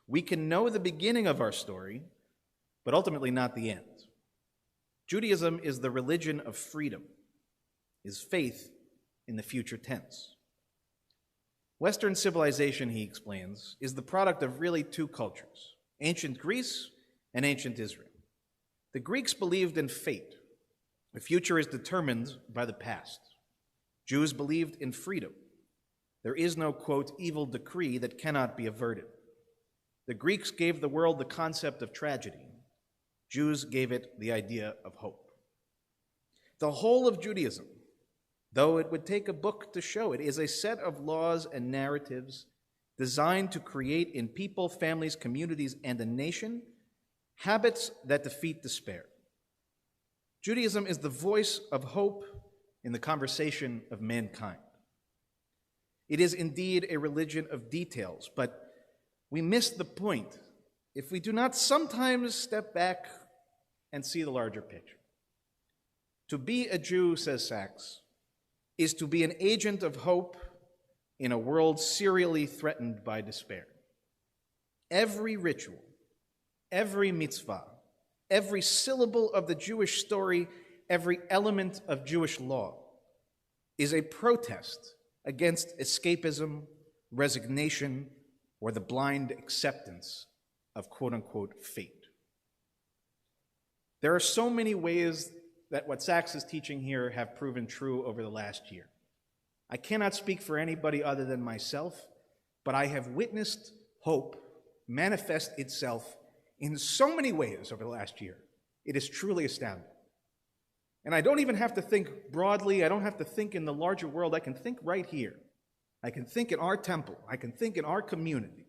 We can know the beginning of our story, but ultimately not the end. Judaism is the religion of freedom, is faith in the future tense. Western civilization, he explains, is the product of really two cultures, ancient Greece and ancient Israel. The Greeks believed in fate. The future is determined by the past. Jews believed in freedom. There is no, quote, evil decree that cannot be averted. The Greeks gave the world the concept of tragedy. Jews gave it the idea of hope. The whole of Judaism, though it would take a book to show it, is a set of laws and narratives designed to create in people, families, communities, and a nation habits that defeat despair. Judaism is the voice of hope in the conversation of mankind. It is indeed a religion of details, but we miss the point if we do not sometimes step back and see the larger picture. To be a Jew, says Sacks, is to be an agent of hope in a world serially threatened by despair. Every ritual, every mitzvah, every syllable of the Jewish story, every element of Jewish law is a protest against escapism, resignation, or the blind acceptance of quote-unquote fate. There are so many ways that what Sachs is teaching here have proven true over the last year. I cannot speak for anybody other than myself, but I have witnessed hope manifest itself in so many ways over the last year. It is truly astounding. And I don't even have to think broadly. I don't have to think in the larger world. I can think right here. I can think in our temple. I can think in our community.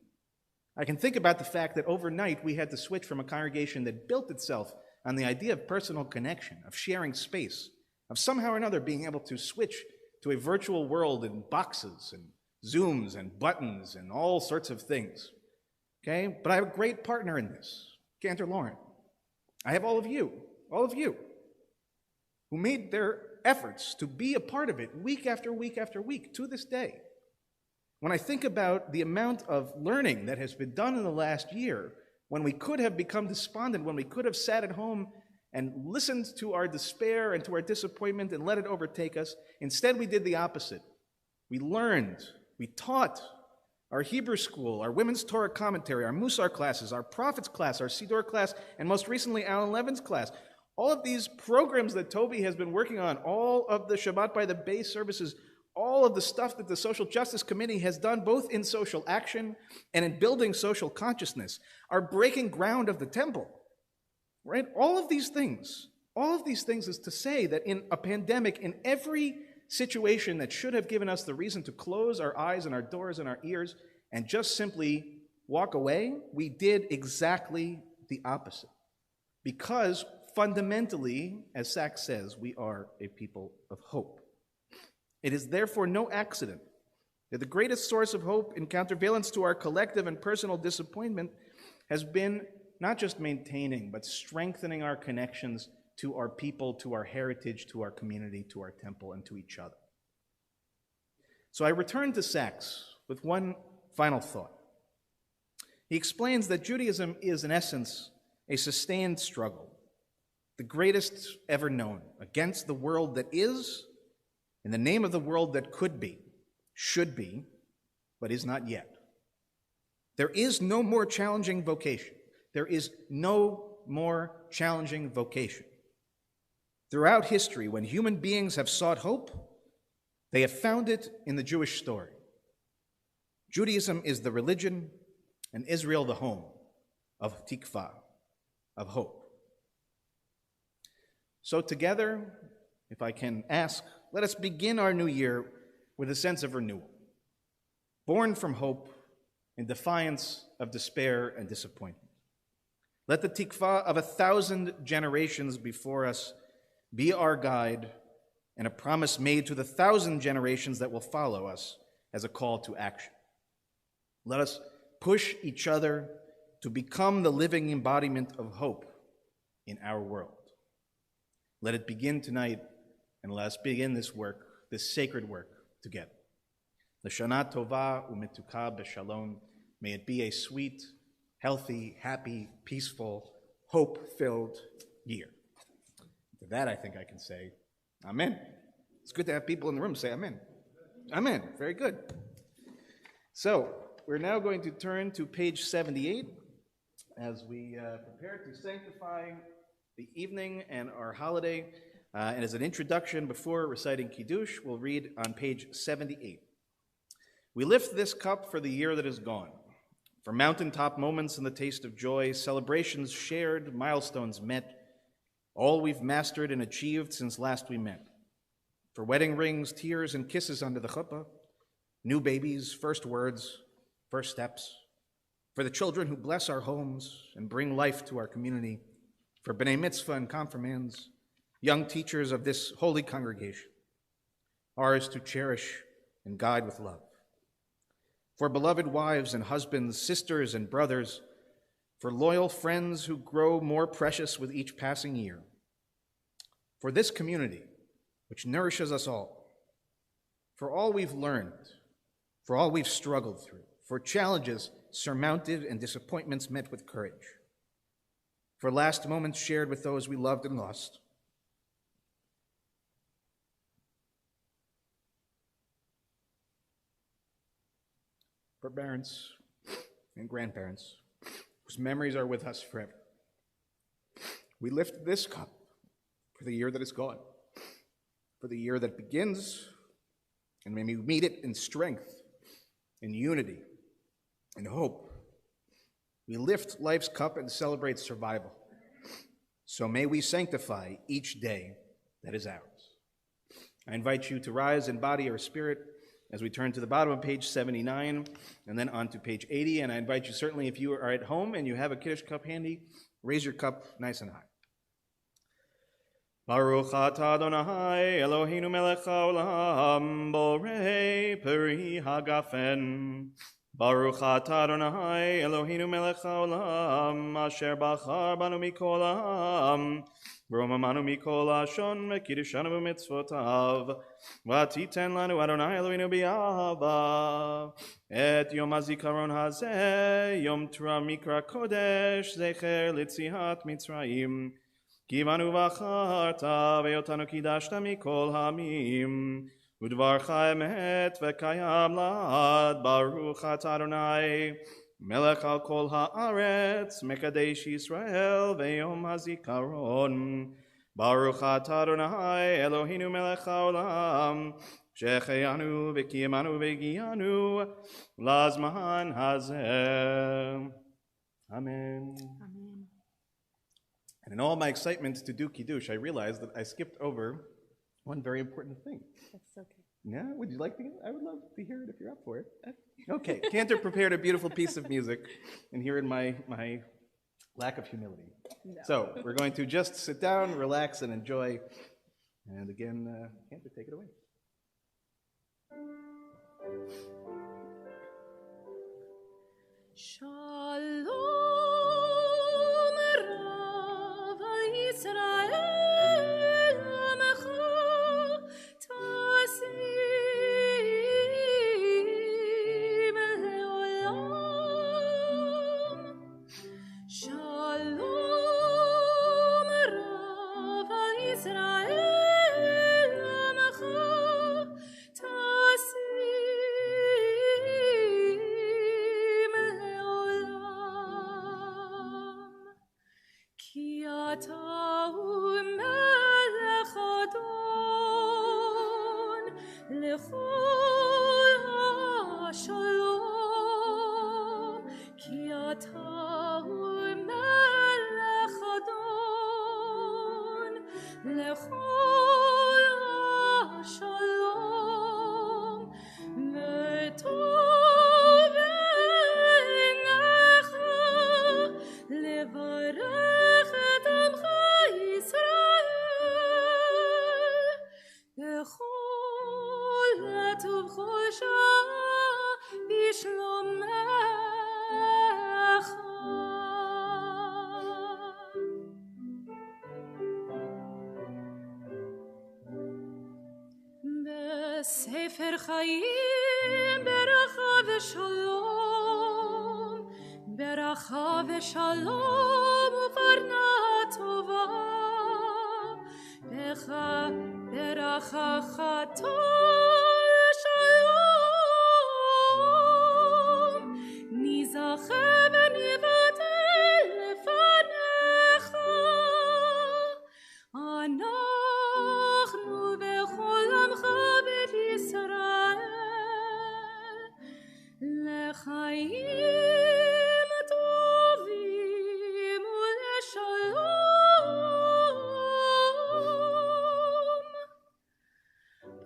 I can think about the fact that overnight we had to switch from a congregation that built itself on the idea of personal connection, of sharing space, of somehow or another being able to switch to a virtual world in boxes and Zooms and buttons and all sorts of things. Okay? But I have a great partner in this, Cantor Lauren. I have all of you, who made their efforts to be a part of it week after week after week to this day. When I think about the amount of learning that has been done in the last year, when we could have become despondent, when we could have sat at home and listened to our despair and to our disappointment and let it overtake us, instead we did the opposite. We learned, we taught our Hebrew school, our women's Torah commentary, our Musar classes, our prophets class, our Siddur class, and most recently Alan Levin's class. All of these programs that Toby has been working on, all of the Shabbat by the Bay services, all of the stuff that the Social Justice Committee has done, both in social action and in building social consciousness, are breaking ground of the temple, right? All of these things is to say that in a pandemic, in every situation that should have given us the reason to close our eyes and our doors and our ears and just simply walk away, we did exactly the opposite. Because fundamentally, as Sachs says, we are a people of hope. It is therefore no accident that the greatest source of hope in countervalence to our collective and personal disappointment has been not just maintaining, but strengthening our connections to our people, to our heritage, to our community, to our temple, and to each other. So I return to Sachs with one final thought. He explains that Judaism is, in essence, a sustained struggle, the greatest ever known, against the world that is, in the name of the world that could be, should be, but is not yet. There is no more challenging vocation. There is no more challenging vocation. Throughout history, when human beings have sought hope, they have found it in the Jewish story. Judaism is the religion, and Israel the home of tikva, of hope. So together, if I can ask, let us begin our new year with a sense of renewal, born from hope in defiance of despair and disappointment. Let the tikva of 1,000 generations before us be our guide and a promise made to the 1,000 generations that will follow us as a call to action. Let us push each other to become the living embodiment of hope in our world. Let it begin tonight, and let us begin this work, this sacred work, together. L'shana tova u'metuka b'shalom. May it be a sweet, healthy, happy, peaceful, hope-filled year. To that, I think I can say, Amen. It's good to have people in the room say Amen. Amen. Very good. So, we're now going to turn to page 78 as we prepare to sanctify the evening and our holiday. And as an introduction, before reciting Kiddush, we'll read on page 78. We lift this cup for the year that is gone, for mountaintop moments and the taste of joy, celebrations shared, milestones met, all we've mastered and achieved since last we met. For wedding rings, tears, and kisses under the chuppah, new babies, first words, first steps. For the children who bless our homes and bring life to our community. For b'nai mitzvah and confirmands, young teachers of this holy congregation, ours to cherish and guide with love. For beloved wives and husbands, sisters and brothers, for loyal friends who grow more precious with each passing year, for this community which nourishes us all, for all we've learned, for all we've struggled through, for challenges surmounted and disappointments met with courage, for last moments shared with those we loved and lost, forbearance, and grandparents whose memories are with us forever. We lift this cup for the year that is gone, for the year that begins, and may we meet it in strength, in unity, in hope. We lift life's cup and celebrate survival. So may we sanctify each day that is ours. I invite you to rise in body or spirit as we turn to the bottom of page 79 and then on to page 80. And I invite you, certainly, if you are at home and you have a Kiddush cup handy, raise your cup nice and high. Baruch atah Adonai Eloheinu melech haolam borei peri hagafen. Baruch atah Adonai Eloheinu melech haolam asher bachar banu mikol ha'am v'romamanu mikol ha'ashon v'kiddushanu b'mitzvotav v'titen lanu Adonai Eloheinu b'yahava et yom hazikaron hazeh yom Torah mikra kodesh zecher litziat Mitzrayim Kivanu v'acharta ve'otanu kidashta mikol ha'amim Udvarcha emet v'kayam la'ad Baruch atah Adonai melech al kol ha'aretz mekadesh Yisrael ve'yom hazikaron Baruch atah Adonai Eloheinu melech ha'olam shecheyanu v'kiyamanu v'giyanu lazman hazeh. Amen. Amen. And in all my excitement to do Kiddush, I realized that I skipped over one very important thing. That's okay. Yeah, would you like to? I would love to hear it if you're up for it. Okay, Cantor prepared a beautiful piece of music, and here in my lack of humility. No. So we're going to just sit down, relax, and enjoy. And again, Cantor, take it away. Shalom Rav Yisrael Amecha Tasim Leolam. Shalom Rav Yisrael Amecha Tasim Ki ata hu melech adon lechol hashalom. Ki ata hu melech adon lechol hashalom. V'tov einecha levarech et amcha Yisrael bechol עת ובכל שעה בשלומך. בספר חיים ברכה ושלום, ברכה ושלום ופרנסה טובה, ברכה חתול שלום, ניזכה וניבטל לפניך. אנחנו וכל עמך בית ישראל לחיים טובים ולשלום.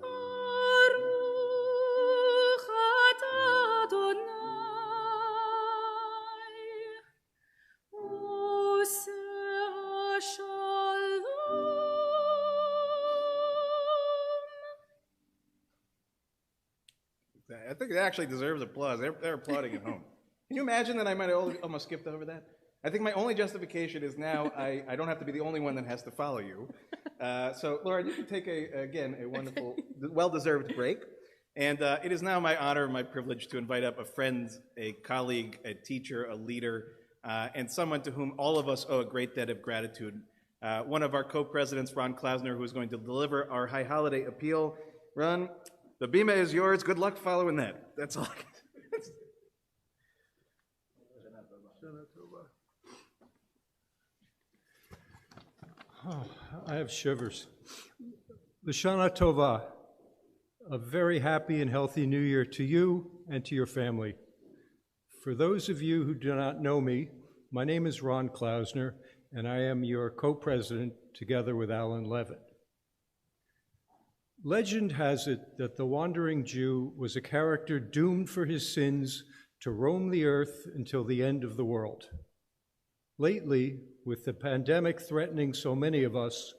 ברוך אתה אדוני עושה השלום. I think it actually deserves applause. They're applauding at home. Can you imagine that I might have almost skipped over that? I think my only justification is now I don't have to be the only one that has to follow you. So, Laura, you can take, again, a wonderful, well-deserved break. And it is now my honor and my privilege to invite up a friend, a colleague, a teacher, a leader, and someone to whom all of us owe a great debt of gratitude. One of our co-presidents, Ron Klausner, who is going to deliver our high holiday appeal. Ron, the bima is yours. Good luck following that. That's all I can say. Oh, I have shivers. L'Shana Tova, a very happy and healthy New Year to you and to your family. For those of you who do not know me, my name is Ron Klausner, and I am your co-president together with Alan Levitt. Legend has it that the wandering Jew was a character doomed for his sins to roam the earth until the end of the world. Lately, with the pandemic threatening so many of us,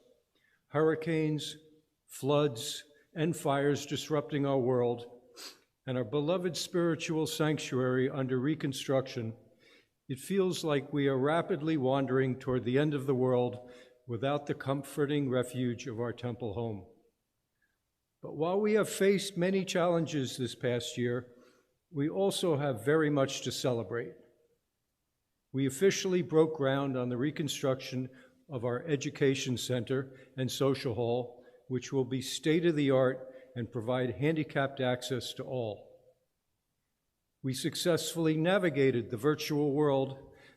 hurricanes, floods, and fires disrupting our world, and our beloved spiritual sanctuary under reconstruction, it feels like we are rapidly wandering toward the end of the world without the comforting refuge of our temple home. But while we have faced many challenges this past year, we also have very much to celebrate. We officially broke ground on the reconstruction of our education center and social hall, which will be state-of-the-art and provide handicapped access to all. We successfully navigated the virtual world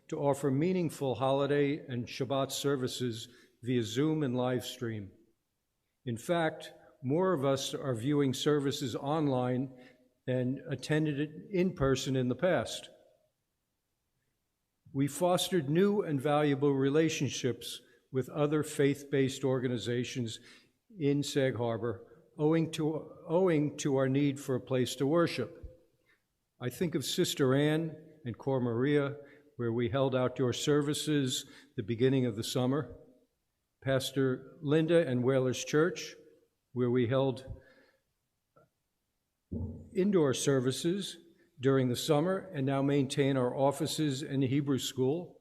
to offer meaningful holiday and Shabbat services via Zoom and live stream. In fact, more of us are viewing services online than attended it in person in the past. We fostered new and valuable relationships with other faith-based organizations in Sag Harbor, owing to our need for a place to worship. I think of Sister Ann and Cor Maria, where we held outdoor services the beginning of the summer, Pastor Linda and Whalers Church, where we held indoor services during the summer and now maintain our offices and Hebrew school,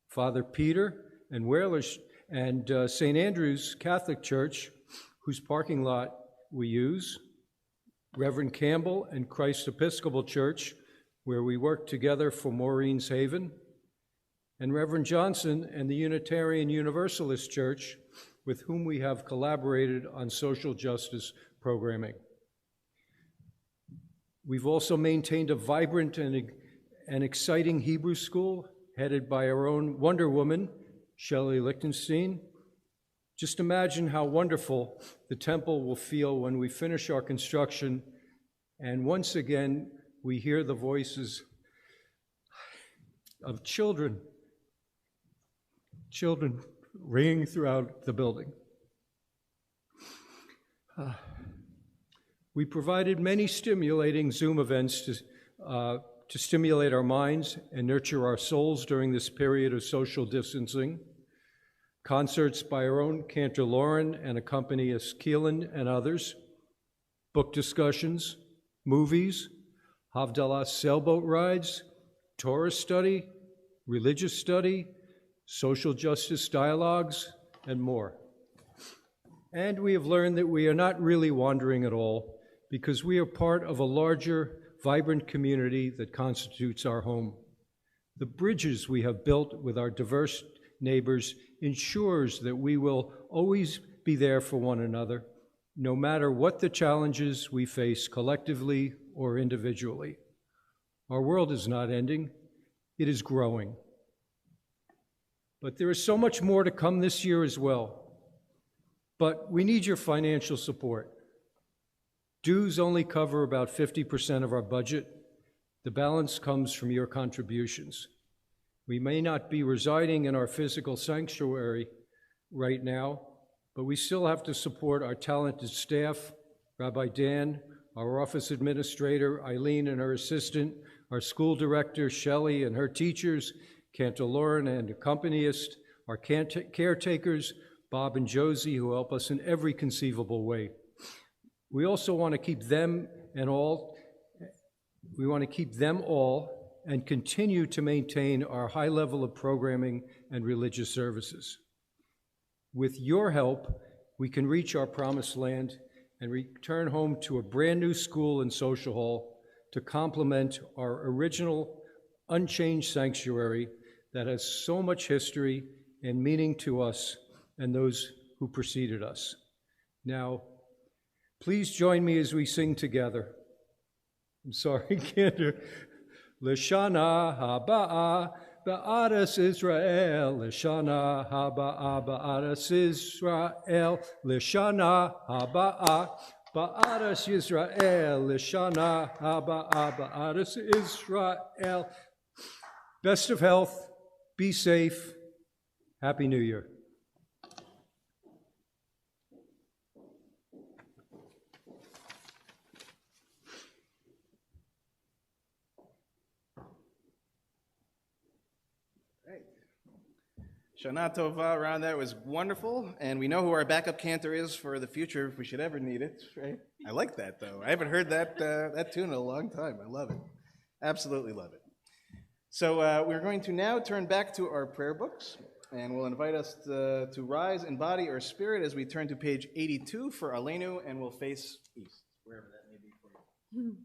Father Peter and Whalers and St. Andrew's Catholic Church, whose parking lot we use, Reverend Campbell and Christ Episcopal Church, where we work together for Maureen's Haven, and Reverend Johnson and the Unitarian Universalist Church, with whom we have collaborated on social justice programming. We've also maintained a vibrant and exciting Hebrew school headed by our own Wonder Woman, Shelley Lichtenstein. Just imagine how wonderful the temple will feel when we finish our construction and once again we hear the voices of children ringing throughout the building. We provided many stimulating Zoom events to stimulate our minds and nurture our souls during this period of social distancing. Concerts by our own Cantor Lauren and accompanist Keelan and others, book discussions, movies, Havdalah sailboat rides, Torah study, religious study, social justice dialogues, and more. And we have learned that we are not really wandering at all because we are part of a larger, vibrant community that constitutes our home. The bridges we have built with our diverse neighbors ensures that we will always be there for one another, no matter what the challenges we face collectively or individually. Our world is not ending, it is growing. But there is so much more to come this year as well. But we need your financial support. Dues only cover about 50% of our budget. The balance comes from your contributions. We may not be residing in our physical sanctuary right now, but we still have to support our talented staff, Rabbi Dan, our office administrator, Eileen and her assistant, our school director, Shelley, and her teachers, Cantor Lauren and accompanist, our caretakers, Bob and Josie, who help us in every conceivable way. We also want to keep them all and continue to maintain our high level of programming and religious services. With your help, we can reach our promised land and return home to a brand new school and social hall to complement our original unchanged sanctuary that has so much history and meaning to us and those who preceded us. Now, please join me as we sing together. I'm sorry, Cantor. L'shana haba'a, ba'adas Israel, L'shana haba'a, ba'adas Israel, L'shana haba'a, ba'adas Israel, L'shana haba'a, ba'adas Israel. Best of health, be safe, Happy New Year. Shana Tova around that was wonderful, and we know who our backup cantor is for the future if we should ever need it, right? I like that, though. I haven't heard that tune in a long time. I love it. Absolutely love it. So we're going to now turn back to our prayer books, and we'll invite us to rise in body or spirit as we turn to page 82 for Aleinu, and we'll face east, wherever that may be for you.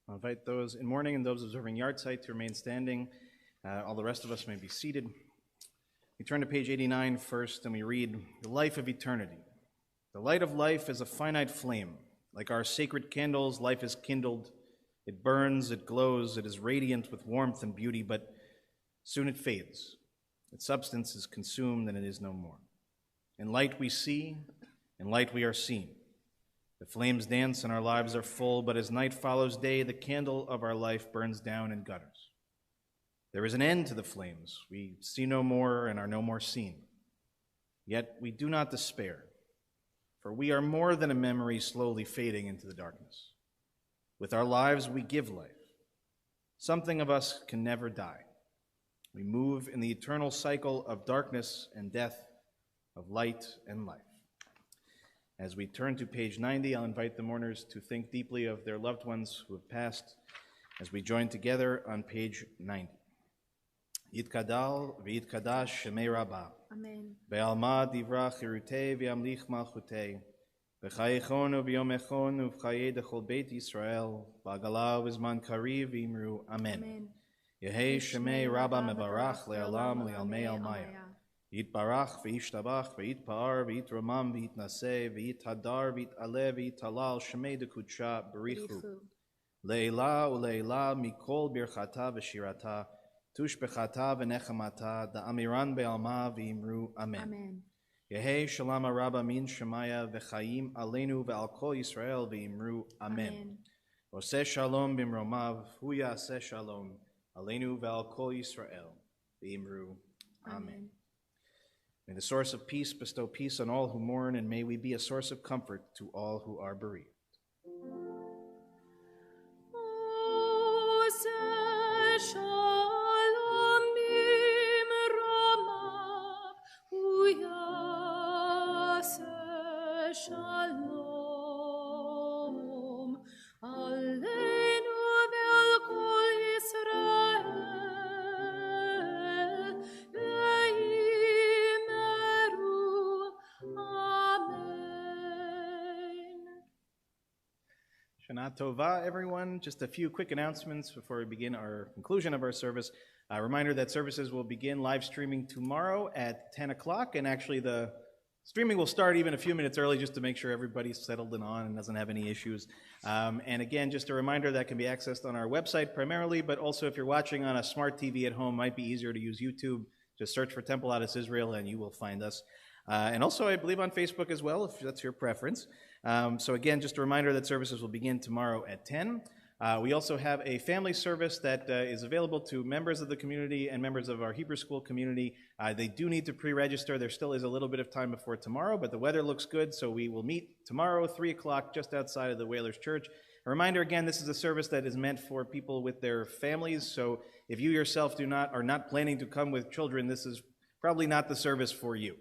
I'll invite those in mourning and those observing yahrzeit to remain standing. All the rest of us may be seated. We turn to page 89 first, and we read, "The life of eternity. The light of life is a finite flame. Like our sacred candles, life is kindled. It burns, it glows, it is radiant with warmth and beauty, but soon it fades. Its substance is consumed, and it is no more. In light we see, in light we are seen. The flames dance and our lives are full, but as night follows day, the candle of our life burns down and gutters. There is an end to the flames. We see no more and are no more seen. Yet we do not despair, for we are more than a memory slowly fading into the darkness. With our lives we give life. Something of us can never die. We move in the eternal cycle of darkness and death, of light and life." As we turn to page 90, I'll invite the mourners to think deeply of their loved ones who have passed as we join together on page 90. Yitkadal v'yitkadash shemei Rabbah. Amen. Be'alma divra chirutei v'yamlich malchutei. V'chayechon v'yomechon v'chayei dechol beit Yisrael. V'agala v'zman kariv v'imru. Amen. Amen. Yehei shemei Rabbah mebarach le'alam le'almei almaya. Yitbarach v'yishtabach v'yitpa'ar v'yitramam v'yitnaseh v'yithadar v'yit'aleh v'yit'alal shemei dekudsha b'richu. Le'ila u'le'ila mikol birchata v'shirata tushbechata v'nechamata da'amiran be'alma v'imru. Amen. Amen. Yehei shalom rabba min shemaya v'chayim aleinu ve'al kol Yisrael v'imru. Amen. Oseh shalom b'mromav hu yaseh shalom aleinu ve'al kol Yisrael v'imru. Amen. May the source of peace bestow peace on all who mourn, and may we be a source of comfort to all who are bereaved. Shana Tova, everyone. Just a few quick announcements before we begin our conclusion of our service. A reminder that services will begin live streaming tomorrow at 10 o'clock, and actually the streaming will start even a few minutes early just to make sure everybody's settled and on and doesn't have any issues. And again, just a reminder that can be accessed on our website primarily, but also if you're watching on a smart TV at home, might be easier to use YouTube. Just search for Temple Addis Israel and you will find us. And also, I believe on Facebook as well, if that's your preference. So again, just a reminder that services will begin tomorrow at 10. We also have a family service that is available to members of the community and members of our Hebrew school community. They do need to pre-register. There still is a little bit of time before tomorrow, but the weather looks good, so we will meet tomorrow, 3 o'clock, just outside of the Whalers Church. A reminder again, this is a service that is meant for people with their families, so if you yourself are not planning to come with children, this is probably not the service for you.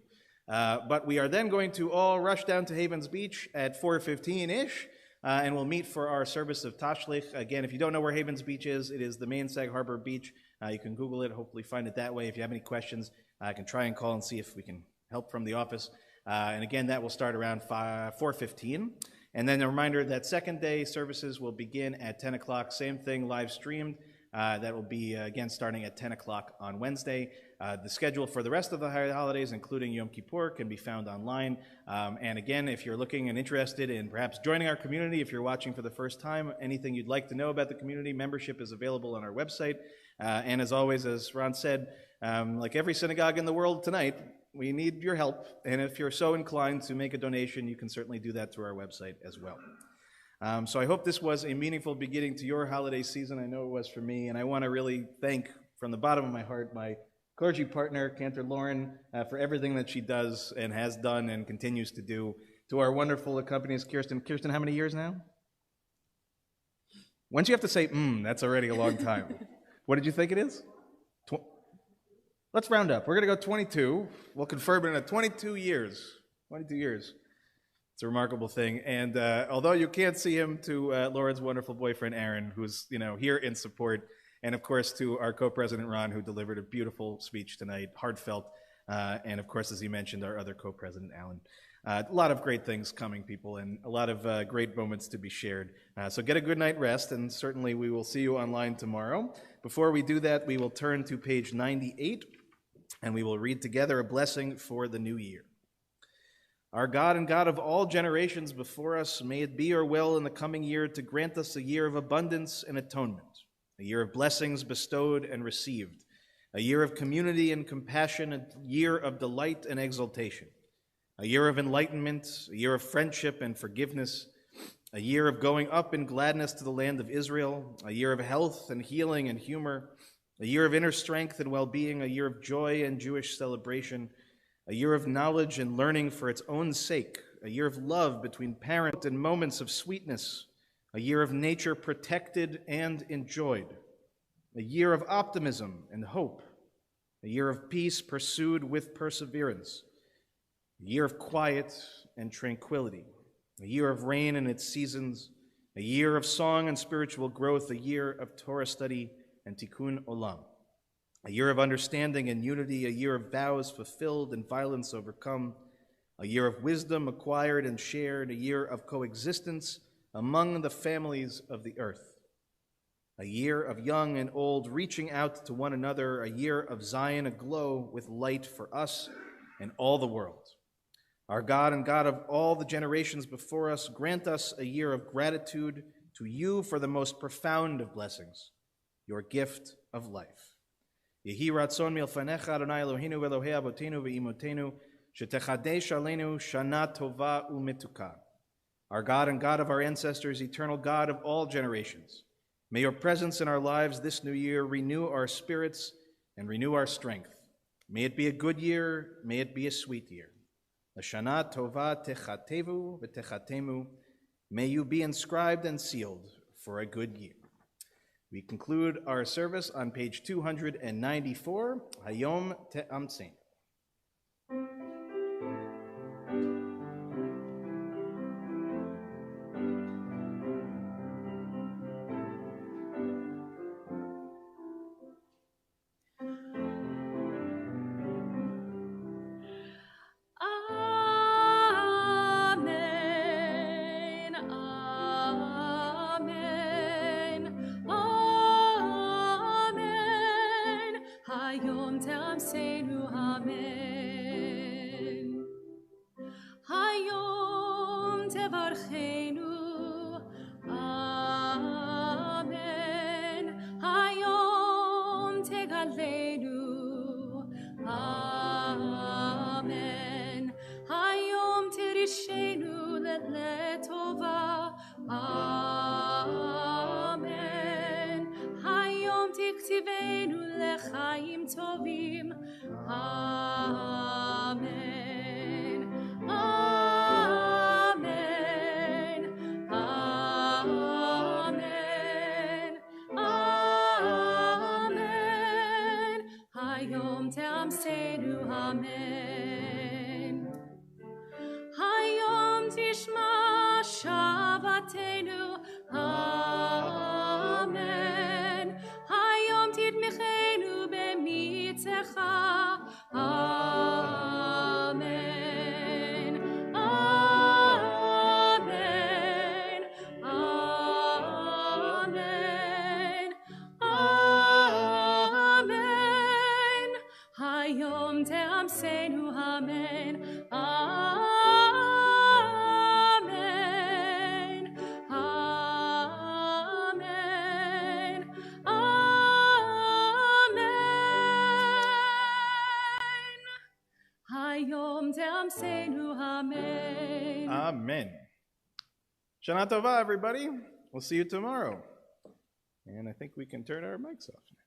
But we are then going to all rush down to Havens Beach at 4:15-ish, and we'll meet for our service of Tashlich. Again, if you don't know where Havens Beach is, it is the main Sag Harbor beach. You can Google it, hopefully find it that way. If you have any questions, I can try and call and see if we can help from the office. And again, that will start around 4:15. And then a reminder that second day services will begin at 10 o'clock, same thing, live streamed. That will be, again, starting at 10 o'clock on Wednesday. The schedule for the rest of the holidays, including Yom Kippur, can be found online. And again, if you're looking and interested in perhaps joining our community, if you're watching for the first time, anything you'd like to know about the community, membership is available on our website. And as always, as Ron said, like every synagogue in the world tonight, we need your help. And if you're so inclined to make a donation, you can certainly do that through our website as well. So I hope this was a meaningful beginning to your holiday season. I know it was for me, and I want to really thank, from the bottom of my heart, my clergy partner, Cantor Lauren, for everything that she does and has done and continues to do. To our wonderful accompanist, Kirsten. Kirsten, how many years now? Once you have to say, that's already a long time. What did you think it is? Let's round up. We're going to go 22. We'll confirm it in 22 years. 22 years. It's a remarkable thing. And although you can't see him, to Lauren's wonderful boyfriend, Aaron, who's here in support, and of course to our co-president, Ron, who delivered a beautiful speech tonight, heartfelt, and of course, as he mentioned, our other co-president, Alan. A lot of great things coming, people, and a lot of great moments to be shared. So get a good night rest, and certainly we will see you online tomorrow. Before we do that, we will turn to page 98, and we will read together a blessing for the new year. Our God and God of all generations before us, may it be your will in the coming year to grant us a year of abundance and atonement, a year of blessings bestowed and received, a year of community and compassion, a year of delight and exaltation, a year of enlightenment, a year of friendship and forgiveness, a year of going up in gladness to the land of Israel, a year of health and healing and humor, a year of inner strength and well-being, a year of joy and Jewish celebration, a year of knowledge and learning for its own sake, a year of love between parents and moments of sweetness, a year of nature protected and enjoyed, a year of optimism and hope, a year of peace pursued with perseverance, a year of quiet and tranquility, a year of rain and its seasons, a year of song and spiritual growth, a year of Torah study and tikkun olam, a year of understanding and unity, a year of vows fulfilled and violence overcome, a year of wisdom acquired and shared, a year of coexistence among the families of the earth, a year of young and old reaching out to one another, a year of Zion aglow with light for us and all the world. Our God and God of all the generations before us, grant us a year of gratitude to you for the most profound of blessings, your gift of life. Yehi ratzon milfanecha Adonai Eloheinu v'Elohei avotenu v'imotenu shetechadesh aleinu shana tova u'metuka. Our God and God of our ancestors, eternal God of all generations, may your presence in our lives this new year renew our spirits and renew our strength. May it be a good year, may it be a sweet year. L'shana tova techatevu v'techatemu. May you be inscribed and sealed for a good year. We conclude our service on page 294, Hayom Te'amtzein. Amen. Amen. Hayom Tamseinu Amen. Hayom Tevarchenu Amen. Hayom Tegalenu Amen. Hayom Terishenu Letova Amen. Hayom Tiktivenu Lechaim Tovim Amen. Amen. Amen. Amen. Hayom Tamseinu Amen. Hayom Tishma Shavatenu Amen. Hayom Tidmichenu Bemitzecha Amen. Amen. Amen. Amen. Hayom Tamseinu Amen. Amen. Amen. Amen. Hayom Tamseinu Amen. Amen. Shana Tova, everybody. We'll see you tomorrow. And I think we can turn our mics off now.